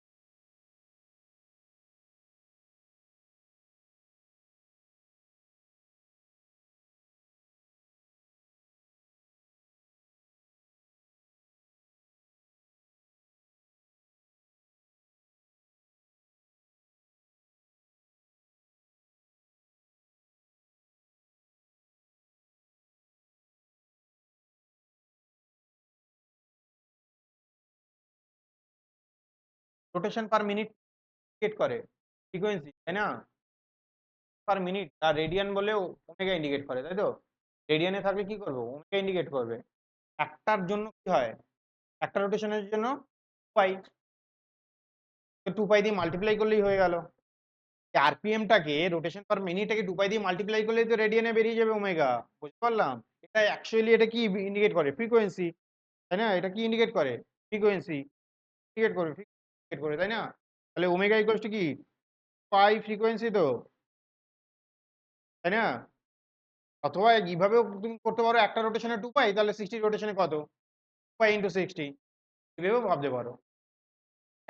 rotation per minute indicate করে ফ্রিকোয়েন্সি, তাই না? পার মিনিট আর রেডিয়ান বলেও ওমেগা ইন্ডিকেট করে, তাই তো? রেডিয়ানে থাকলে কি করবো, ওমেগা ইন্ডিকেট করবে। একটার জন্য কি হয়, একটা রোটেশনের জন্য পাই, তো 2 পাই দিয়ে মাল্টিপ্লাই করলেই হয়ে গেল। আরপিএমটাকে, রোটেশন পার মিনিটটাকে 2 পাই দিয়ে মাল্টিপ্লাই করলেই তো রেডিয়ানে বেরিয়ে যাবে ওমেগা। বুঝতে পারলাম? এটা অ্যাকচুয়ালি এটা কি ইন্ডিকেট করে, ফ্রিকোয়েন্সি, তাই না? এটা কি ইন্ডিকেট করে, ফ্রিকোয়েন্সি ইন্ডিকেট করে, ইন্ডিকেট করে, তাই না? তাহলে ওমেগা ইকুয়ালস টু কি, পাই ফ্রিকোয়েন্সি তো, তাই না? অথবা এইভাবেও তুমি করতে পারো, একটা রোটেশনে 2 পাই, তাহলে 60 রোটেশনে কত, 2 পাই ইন্টু 60, এভাবেও ভাবতে পারো।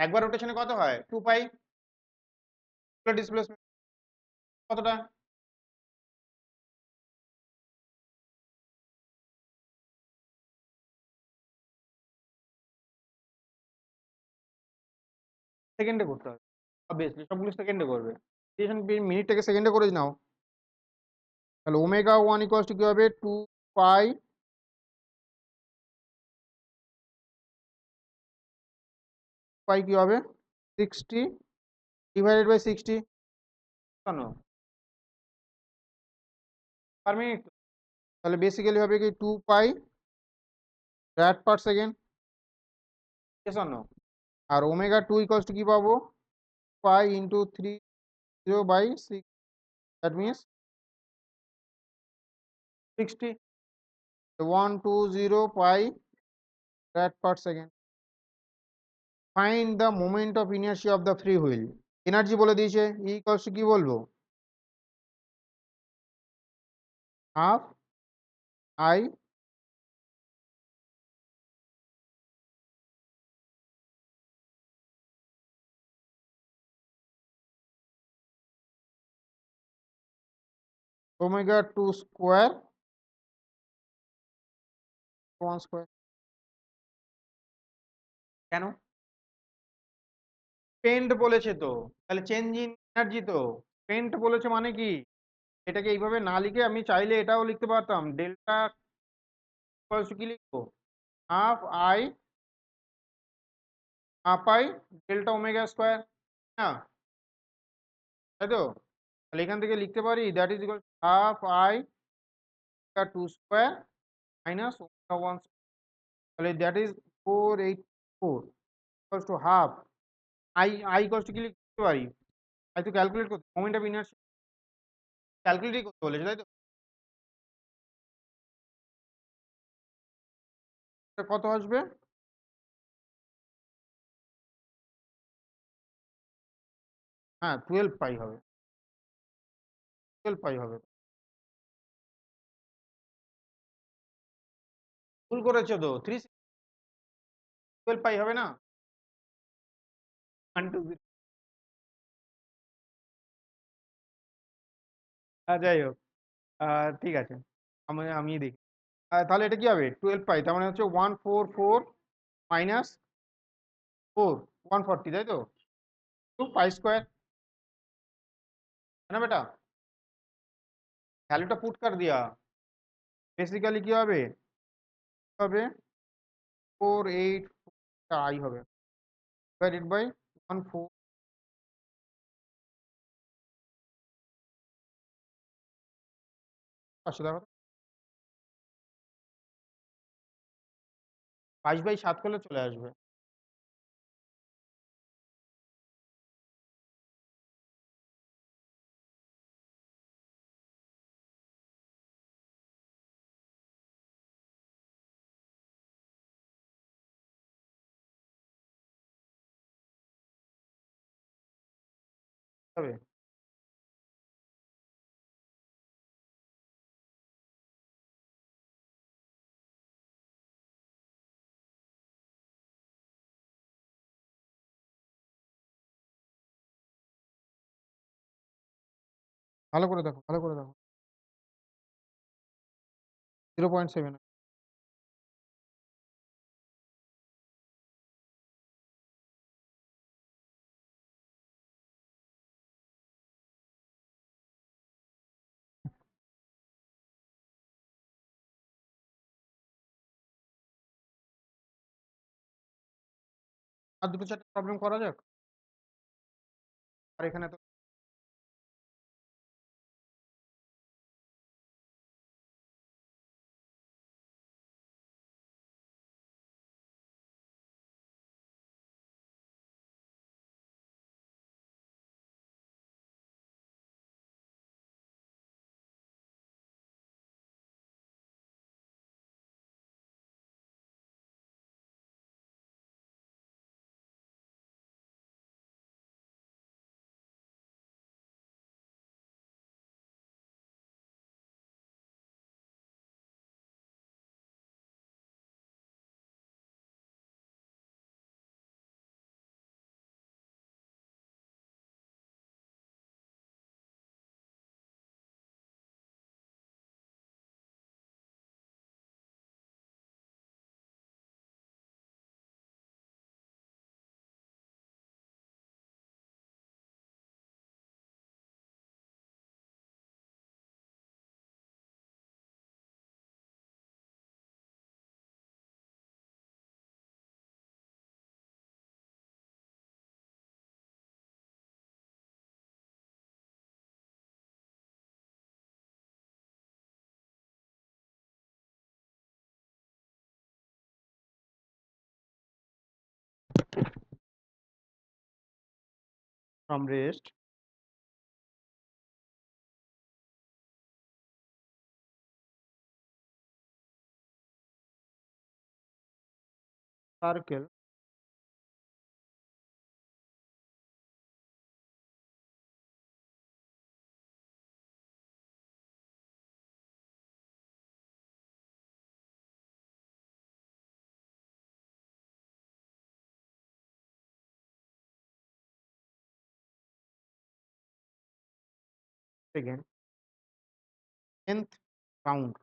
একবার রোটেশনে কত হয়, 2 পাই, ডিসপ্লেসমেন্ট কতটা, সেকেন্ডে করতে হবে, অবভিয়াসলি সবগুলো সেকেন্ডে করবে। মিনিটটাকে সেকেন্ডে করে নাও, তাহলে ওমেগা ওয়ান ইকুয়ালস টু কি হবে, 2 পাই পাই কি হবে, 60 ডিভাইডেড বাই 60 কেন, পার মিনিট। তাহলে বেসিক্যালি হবে কি 2 পাই র্যাড পার সেকেন্ড, আর ওমেগা টু ইকুয়ালস টু কি পাবো, pi into 30/6, that means 60, 120 pi rad per second. Find the moment of inertia of the free wheel. Energy বলে দিয়েছে, ইকুয়ালস টু কি বলবো, half I omega two square 1 square. কেন, স্পেন্ট বলেছে তো, তাহলে চেঞ্জ ইন এনার্জি তো, স্পেন্ট বলেছে মানে কি, এটাকে এইভাবে না লিখে আমি চাইলে এটাও লিখতে পারতাম, ডেল্টা ইকুয়ালস টু কি লিখবো, half I half I delta omega square, না, তাই তো? তাহলে এখান থেকে লিখতে পারি that is equal half I two square minus omega one, তাহলে that is 484 equals to half I, I equals two কি লিখতে পারি, আই তো ক্যালকুলেট করতে, মোমেন্ট অফ ইনার্সিয়া ক্যালকুলেটই করতে বলেছে, তাই তো? এটা কত আসবে, হ্যাঁ 12 পাই হবে, 12 পাই হবে। ভুল করেছো তো, 12 পাই হবে না, 120। যাই হোক, ঠিক আছে, আমি দেখি। তাহলে এটা কি হবে, 12 পাই, তার মানে হচ্ছে 144 মাইনাস 4, 140, তাই তো, 2 পাই স্কোয়ার, है ना बेटा? ভ্যালুটা পুট কর দিয়া, বেসিক্যালি কি হবে, হবে 48 আই হবে ডিভাইডেড বাই 14, পাঁচশো দেখো, 22/7 করলে চলে আসবে। হবে, ভালো করে দেখো, ভালো করে দেখো, 0.7, আর দুটো চারটে প্রবলেম করা যাক। আর এখানে তো from rest circle second 10th round.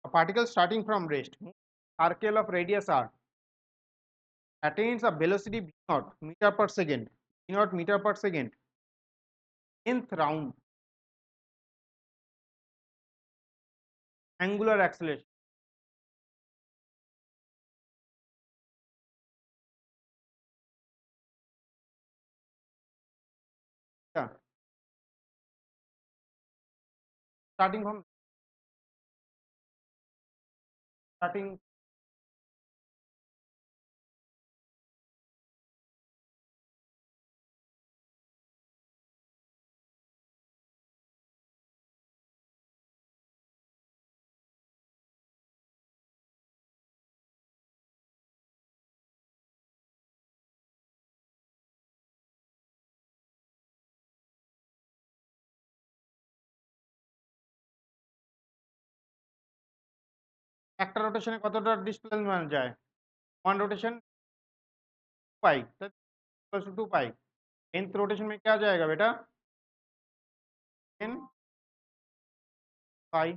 A particle starting from rest, circle of radius r, attains a velocity v naught meter per second, v naught meter per second, 10th round, angular acceleration, yeah, starting from starting একটা রোটেশনে কতটা displacement যায়? One rotation pi equals to 2 pi. 10th rotation में क्या जाएगा बेटा? 10 पाई।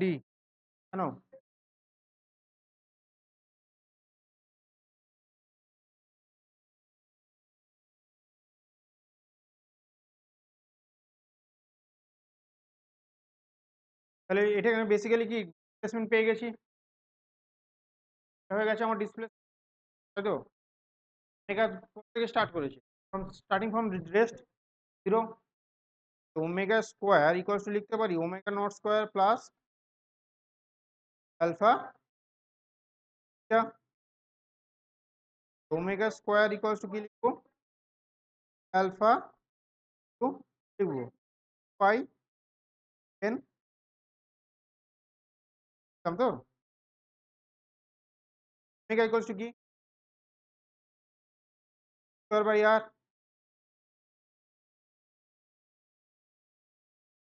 D কেন? তাহলে এটা বেসিক্যালি কি ডিসপ্লেসমেন্ট পেয়ে গেছি, হয়ে গেছে আমার ডিসপ্লে, তাই তো? ওমেগা থেকে স্টার্ট করেছি, starting from rest 0, omega square equals to লিখতে পারি omega not square plus alpha, omega square equals two কি লিখবো, অ্যালফা টু লিখবো পাই এন, তো ওমেগা ইকুয়ালস টু কি square by R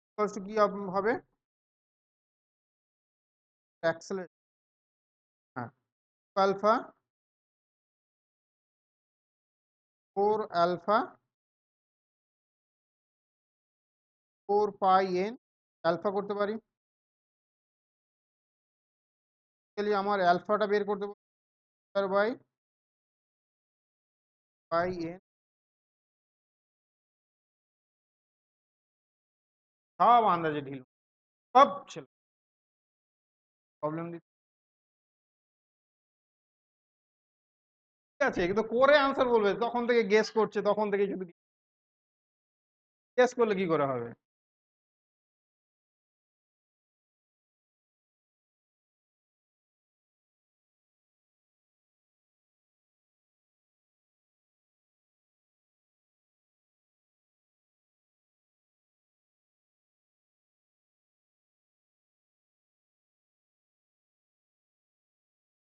equals two কি হবে অ্যাক্সেলারেশন, হ্যাঁ, alpha 4 alpha 4 pi N, alpha করতে পারি, তাহলে আমার অ্যালফাটা বের করতে পারি স্কোয়ার বাই পাই এন, সব আন্দাজে ঢিল, সব ছিল প্রবলেম দিচ্ছে। ঠিক আছে, কিন্তু করে আনসার বলবে, তখন থেকে গেস করছে, তখন থেকে শুধু গেস করলে কি করে হবে?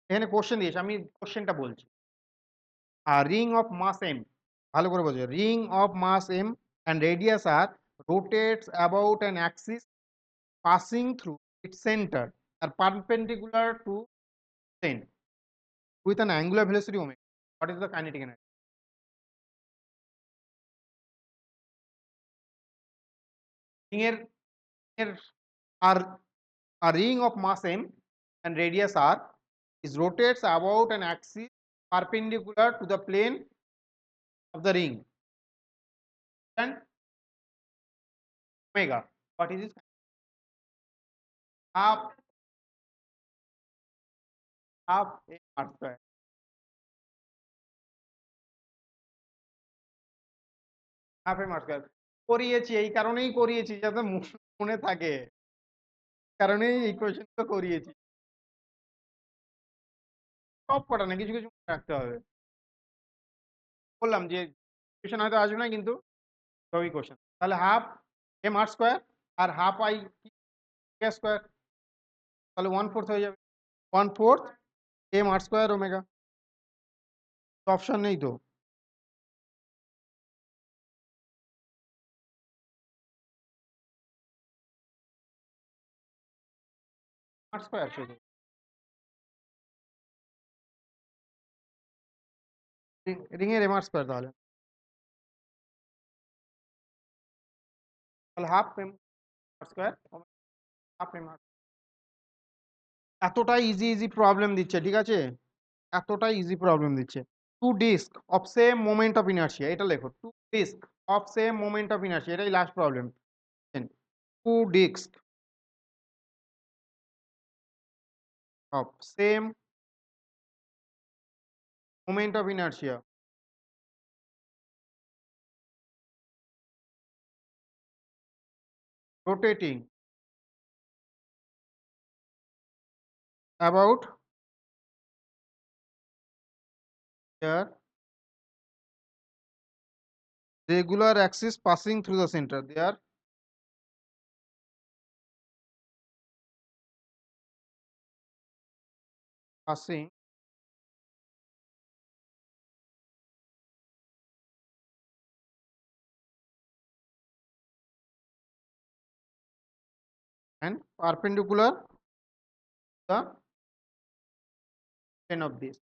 এখানে কোশ্চেন দিয়েছে, আমি কোশ্চেনটা বলছি। রিং অফ মাস এম, ভালো করে বোঝো, ring of mass M and radius r rotates about an axis passing through its center are perpendicular to plane with an angular velocity omega. What is the kinetic energy? ring এর আর a ring of mass m and radius r is rotates about an axis perpendicular to the plane of the ring and omega. What is this? Half m r square. Half M R square করিয়েছি, এই কারণেই করিয়েছি যাতে মনে থাকে, কারণেই এই কোয়েশ্চেনটা করিয়েছি। সব কটা না, কিছু কিছু মনে রাখতে হবে। বললাম যে কোয়েশ্চেন হয়তো আসবে না, কিন্তু সবই কোয়েশ্চেন। তাহলে half M R square R half I square, তাহলে 1/4 হয়ে যাবে, 1/4 M R square omega. Option নেই তো, আর স্কোয়ার শুধু রিং এর এম আর স্কোয়ার, তাহলে তাহলে half M R square, half M R. এতটাই ইজি ইজি প্রবলেম দিচ্ছে, ঠিক আছে, এতটাই ইজি প্রবলেম দিচ্ছে। Two disc of same moment of inertia, এটা লেখো, two disc of same moment of inertia, এটাই last problem. Two disc of same moment of inertia rotating about their regular axis passing through the center, they are passing and perpendicular to the plane of this.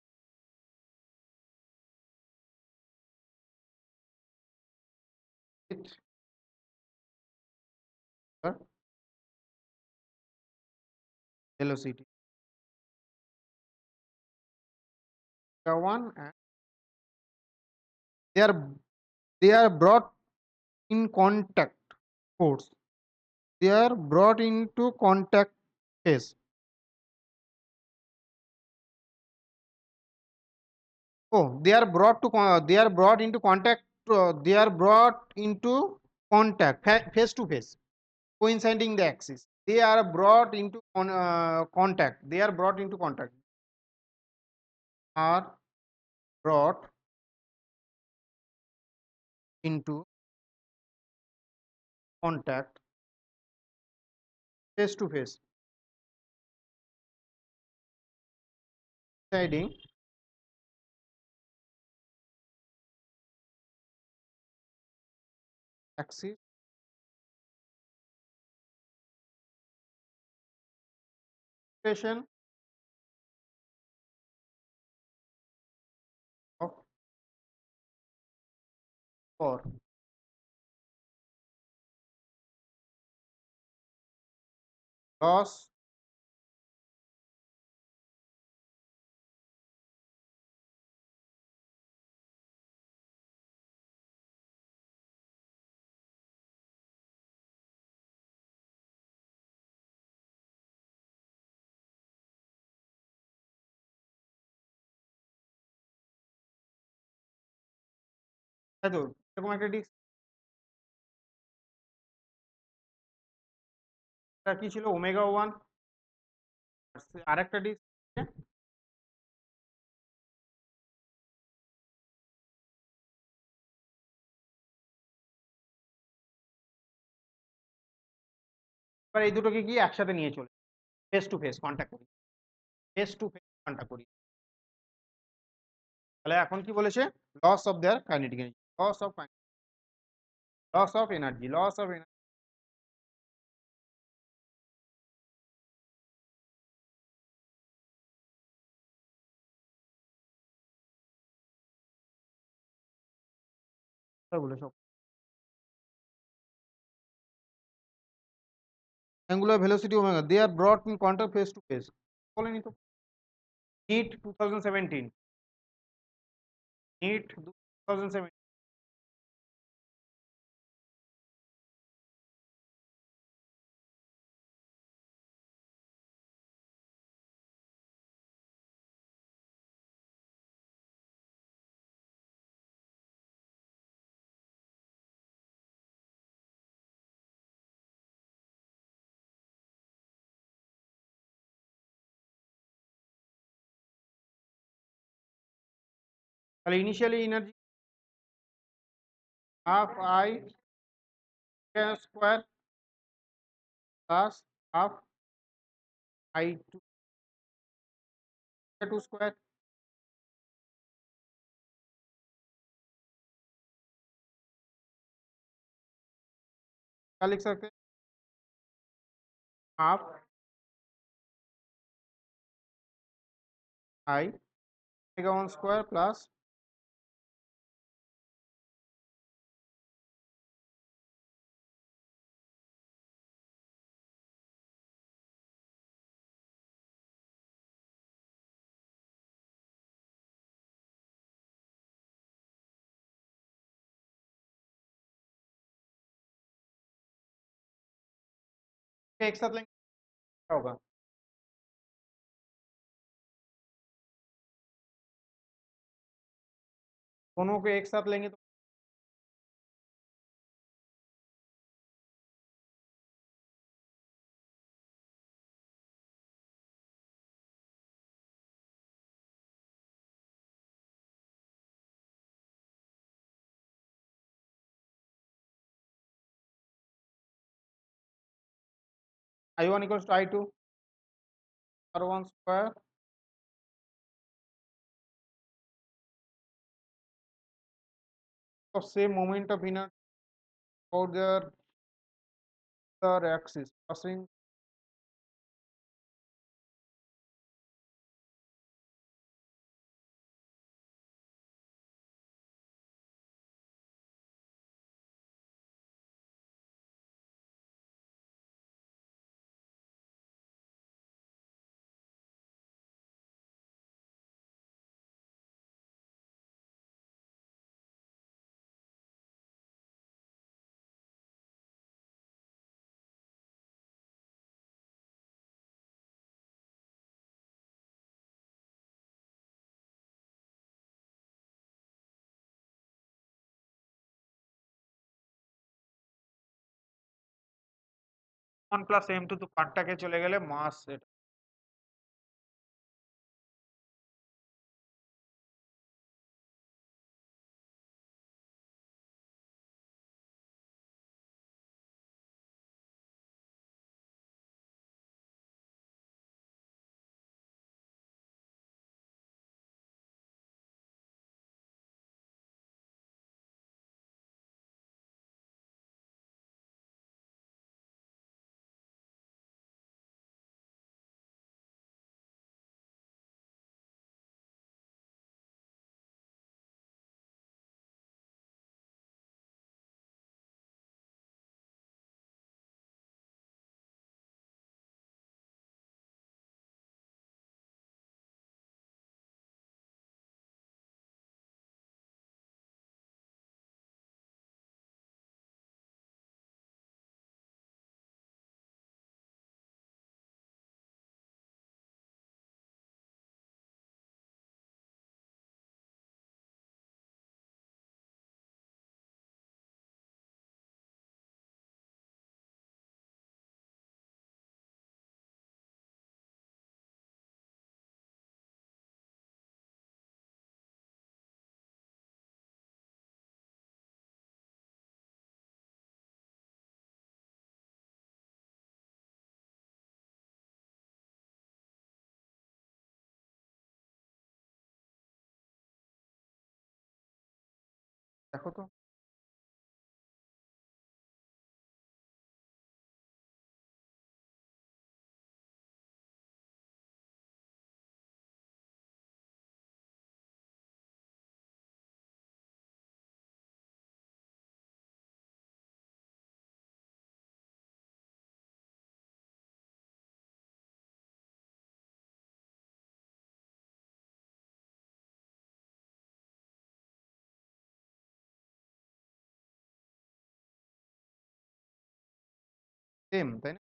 It velocity omega 1, and they are they are brought in contact force. They are brought into contact phase. Oh, they are brought into contact. They are brought into contact face to face, coinciding the axis. They are brought into contact. They are brought into contact. Are brought into contact face to face, coinciding axis rotation of or loss তাই তো এরকম একটা disk কি ছিল omega 1, আরেকটা disk এবার এই দুটোকে কি একসাথে নিয়ে চলে ফেস টু ফেস কন্ট্যাক্ট করি, ফেস টু ফেস কন্ট্যাক্ট করি। তাহলে এখন কি বলেছে? Loss of their kinetic energy, loss of energy বলে সব angular velocity omega they are brought in contact face to face, বলেনি তো? NEET 2017, NEET 2017। তাহলে initially energy half I square plus half I two square, क्या लिख सकते हैं? Half I omega 1 square plus एक साथ लेंगे क्या होगा? दोनों को एक साथ लेंगे तो I1 equals to I2 R1 square of same moment of inertia about their axis passing 1 + m2 তো পার্টটাকে চলে গেলে মাস এটা। দেখো তো। সেম তাই না?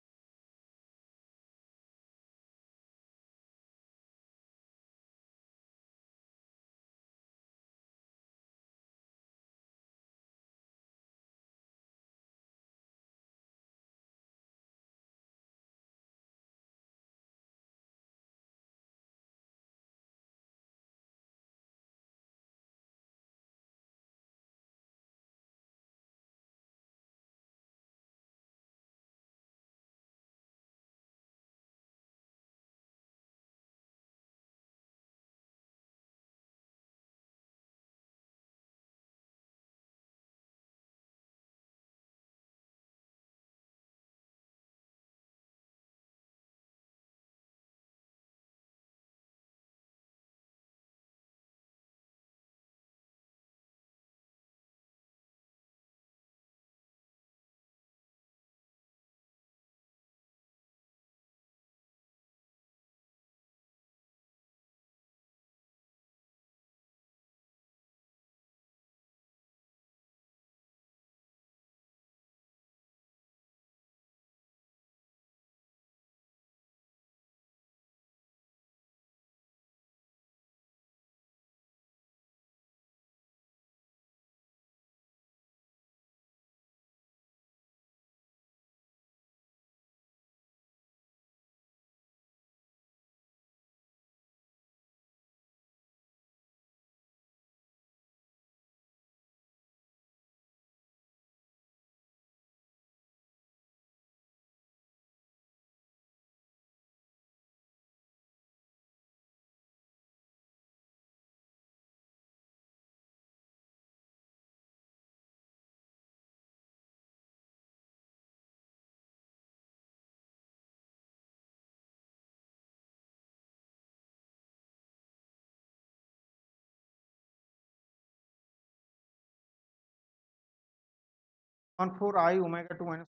One four I omega two minus.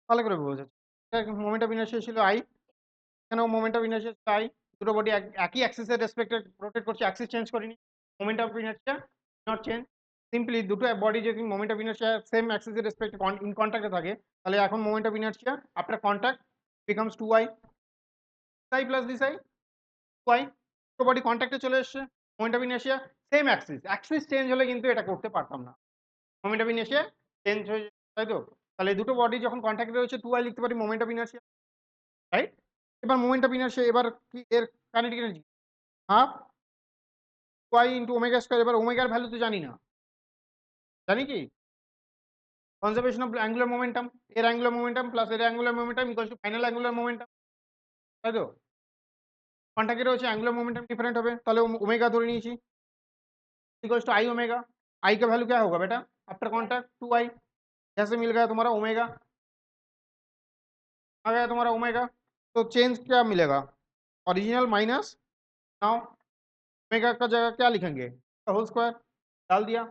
ভালো করে বোঝা যাচ্ছে মোমেন্ট অফ ইনার্শিয়া ছিল আই, এখানেও মোমেন্ট অফ ইনার্শিয়া ছিল আই। দুটো বডি একই অ্যাক্সিসের রেসপেক্টে রোটেট করছে, অ্যাক্সিস চেঞ্জ করিনি, moment of inertia not change, simply দুটো বডি যদি moment of inertia same axis এর রেসপেক্টে ইন কন্টাক্টে থাকে, তাহলে এখন moment of inertia after contact becomes 2y psi plus this I 2y। দুটো বডি কন্টাক্টে চলে এসেছে, moment of inertia same Axis, Axis change হলে কিন্তু এটা করতে পারতাম না, মোমেন্ট অফ ইনার্শিয়া চেঞ্জ হয়ে যায়, তাই তো? তাহলে এই দুটো বডি যখন কন্টাক্টে রয়েছে 2y লিখতে পারি মোমেন্ট অফ ইনার্শিয়া, রাইট? এবার মোমেন্ট অফ ইনার্শিয়া এবার কি এর kinetic energy half y into omega square. এবার ওমেগার ভ্যালু তো জানি না, জানি কি কনজারভেশন অফ অ্যাঙ্গুলার মোমেন্টাম, এর অ্যাঙ্গুলার মোমেন্টাম প্লাস এর angular momentum equals to final angular momentum, তাই তো? কন্টাক্টে রয়েছে অ্যাঙ্গুলার মোমেন্টাম ডিফারেंट হবে, তাহলে ओमेगा ধরে नियेছি इक्वल्स टू आई ओमेगा। आई का वैल्यू क्या होगा बेटा आफ्टर कॉन्टैक्ट 2i। जैसे मिल गया तुम्हारा ओमेगा, आ गया तुम्हारा ओमेगा, तो चेंज क्या मिलेगा ओरिजिनल माइनस नाउ ओमेगा का जगह क्या लिखेंगे होल स्क्वायर, डाल दिया।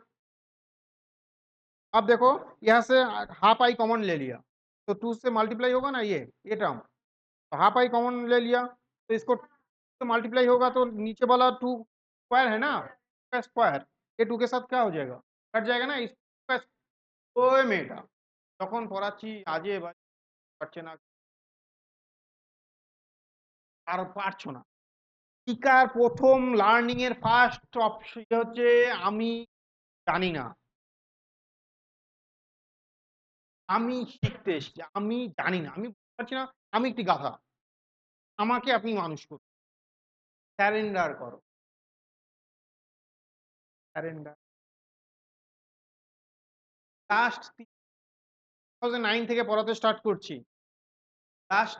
अब देखो यहाँ से हाफ आई कॉमन ले लिया तो 2 से मल्टीप्लाई होगा ना, ये टर्म, तो हाफ आई कॉमन ले लिया तो इसको तो मल्टीप्लाई होगा तो नीचे वाला 2 स्क्वायर है ना, स्क्वायर ये 2 के साथ क्या हो जाएगा कट जाएगा ना, इसका ওই মেয়েটা যখন পড়াচ্ছি আজে বাজে পারছে না আর পারছো না। টিকার প্রথম লার্নিং এর ফার্স্ট অপশন হচ্ছে আমি জানি না, আমি শিখতে এসেছি, আমি জানি না, আমি বুঝতে পারছি না, আমি একটি গাধা, আমাকে আপনি মানুষ করুন, স্যারেন্ডার করো, স্যারেন্ডার। লাস্ট 2009 থেকে পড়াতে স্টাर्ट করছি, लास्ट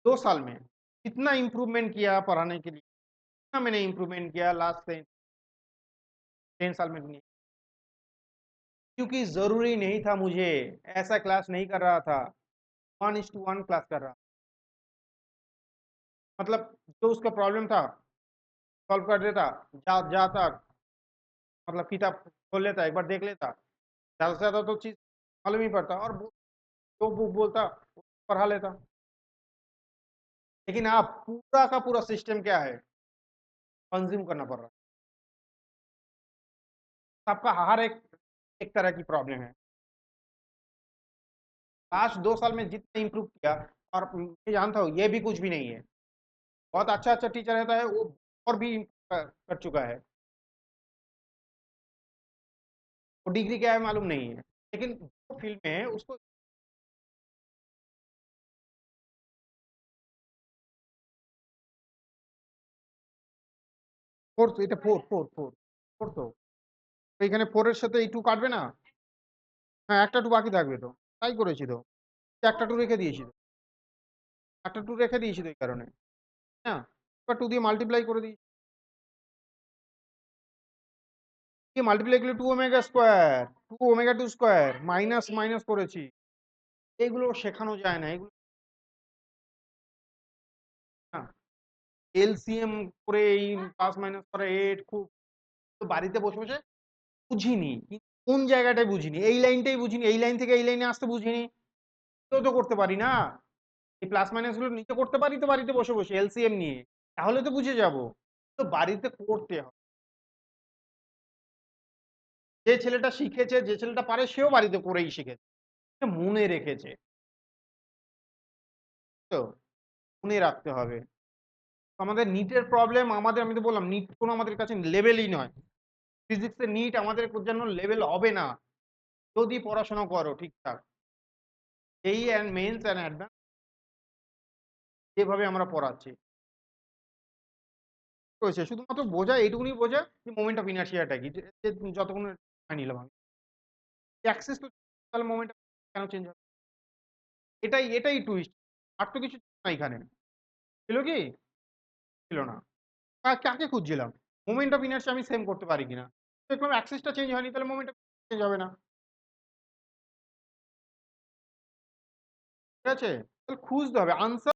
2 साल में कितना इम्प्रूवमेंट किया पढ़ाने के लिए, कितना मैंने इम्प्रूवमेंट किया लास्ट 10 साल में नहीं, क्योंकि जरूरी नहीं था, मुझे ऐसा क्लास नहीं कर रहा था, 1:1 क्लास कर रहा, मतलब जो उसका प्रॉब्लम था सॉल्व कर देता, जाता मतलब किताब खोल लेता, एक बार देख लेता, ज्यादा से ज्यादा तो चीज मालूम ही पड़ता और जो बुक बोलता पढ़ा लेता। लेकिन आप पूरा का पूरा सिस्टम क्या है कंज्यूम करना पड़ रहा है, आपका हर एक तरह की प्रॉब्लम है। लास्ट 2 साल में जितना इम्प्रूव किया, और मैं जानता हूँ ये भी कुछ भी नहीं है, बहुत अच्छा अच्छा टीचर रहता है वो और भी कर चुका है, वो डिग्री क्या है मालूम नहीं है, लेकिन जो फील्ड में है उसको फोर्थ, এটা ফোর ফোর ফোর ফোর, তো এখানে 4 এর সাথে এই 2 কাটবে না, হ্যাঁ একটা 2 বাকি থাকবে, তো তাই করেছি তো, একটা 2 রেখে দিয়েছি তো, একটা 2 রেখে দিয়েছি তো এই কারণে, হ্যাঁ এবার 2 দিয়ে মাল্টিপ্লাই করে দিই, দিয়ে মাল্টিপ্লাই করলে 2 omega square, 2 omega 2 square minus minus করেছি, এগুলো শেখানো যায় না, এগুলো না এলসিএম করে এই প্লাস মাইনাস করে এট খুব, তো বাড়িতে বসে বসে বুঝিনি, কোন জায়গাটায় বুঝিনি, এই লাইনটাই বুঝিনি, এই লাইন থেকে এই লাইনে আসতে বুঝিনি, তো করতে পারি না, এই প্লাস মাইনাস গুলো নিচে করতে পারি তো বাড়িতে বসে বসে এলসিএম নিয়ে, তাহলে তো বুঝে যাব, তো বাড়িতে করতে হবে, যে ছেলেটা শিখেছে যে ছেলেটা পারে সেও বাড়িতে করেই শিখেছে, মনে রেখেছে, তো মনে রাখতে হবে। আমাদের নিটের প্রবলেম, আমাদের আমি তো বললাম নিট কোনো আমাদের কাছে লেভেলই নয়, ফিজিক্সের নিট আমাদের জন্য লেভেল হবে না যদি পড়াশোনা করো ঠিকঠাক, এই অ্যান্ড মেন্স অ্যান্ড অ্যাডভান্স যেভাবে আমরা পড়াচ্ছি রয়েছে, শুধুমাত্র বোঝা এইটুকুনি বোঝা যে মোমেন্ট অফ ইনার্শিয়াটা কি, যতক্ষণ নিলাম আমি অ্যাক্সেস তো, তাহলে মোমেন্ট কেন চেঞ্জ হবে, এটাই এটাই টুইস্ট, আর তো কিছু না এখানে, ছিল কি ছিল না, কাকে খুঁজছিলাম মোমেন্ট অফ ইনার্শিয়া আমি সেম করতে পারি কিনা, দেখলাম অ্যাক্সেসটা চেঞ্জ হয়নি, তাহলে মোমেন্ট অফ চেঞ্জ হবে না, ঠিক আছে, তাহলে খুঁজতে হবে আনসার।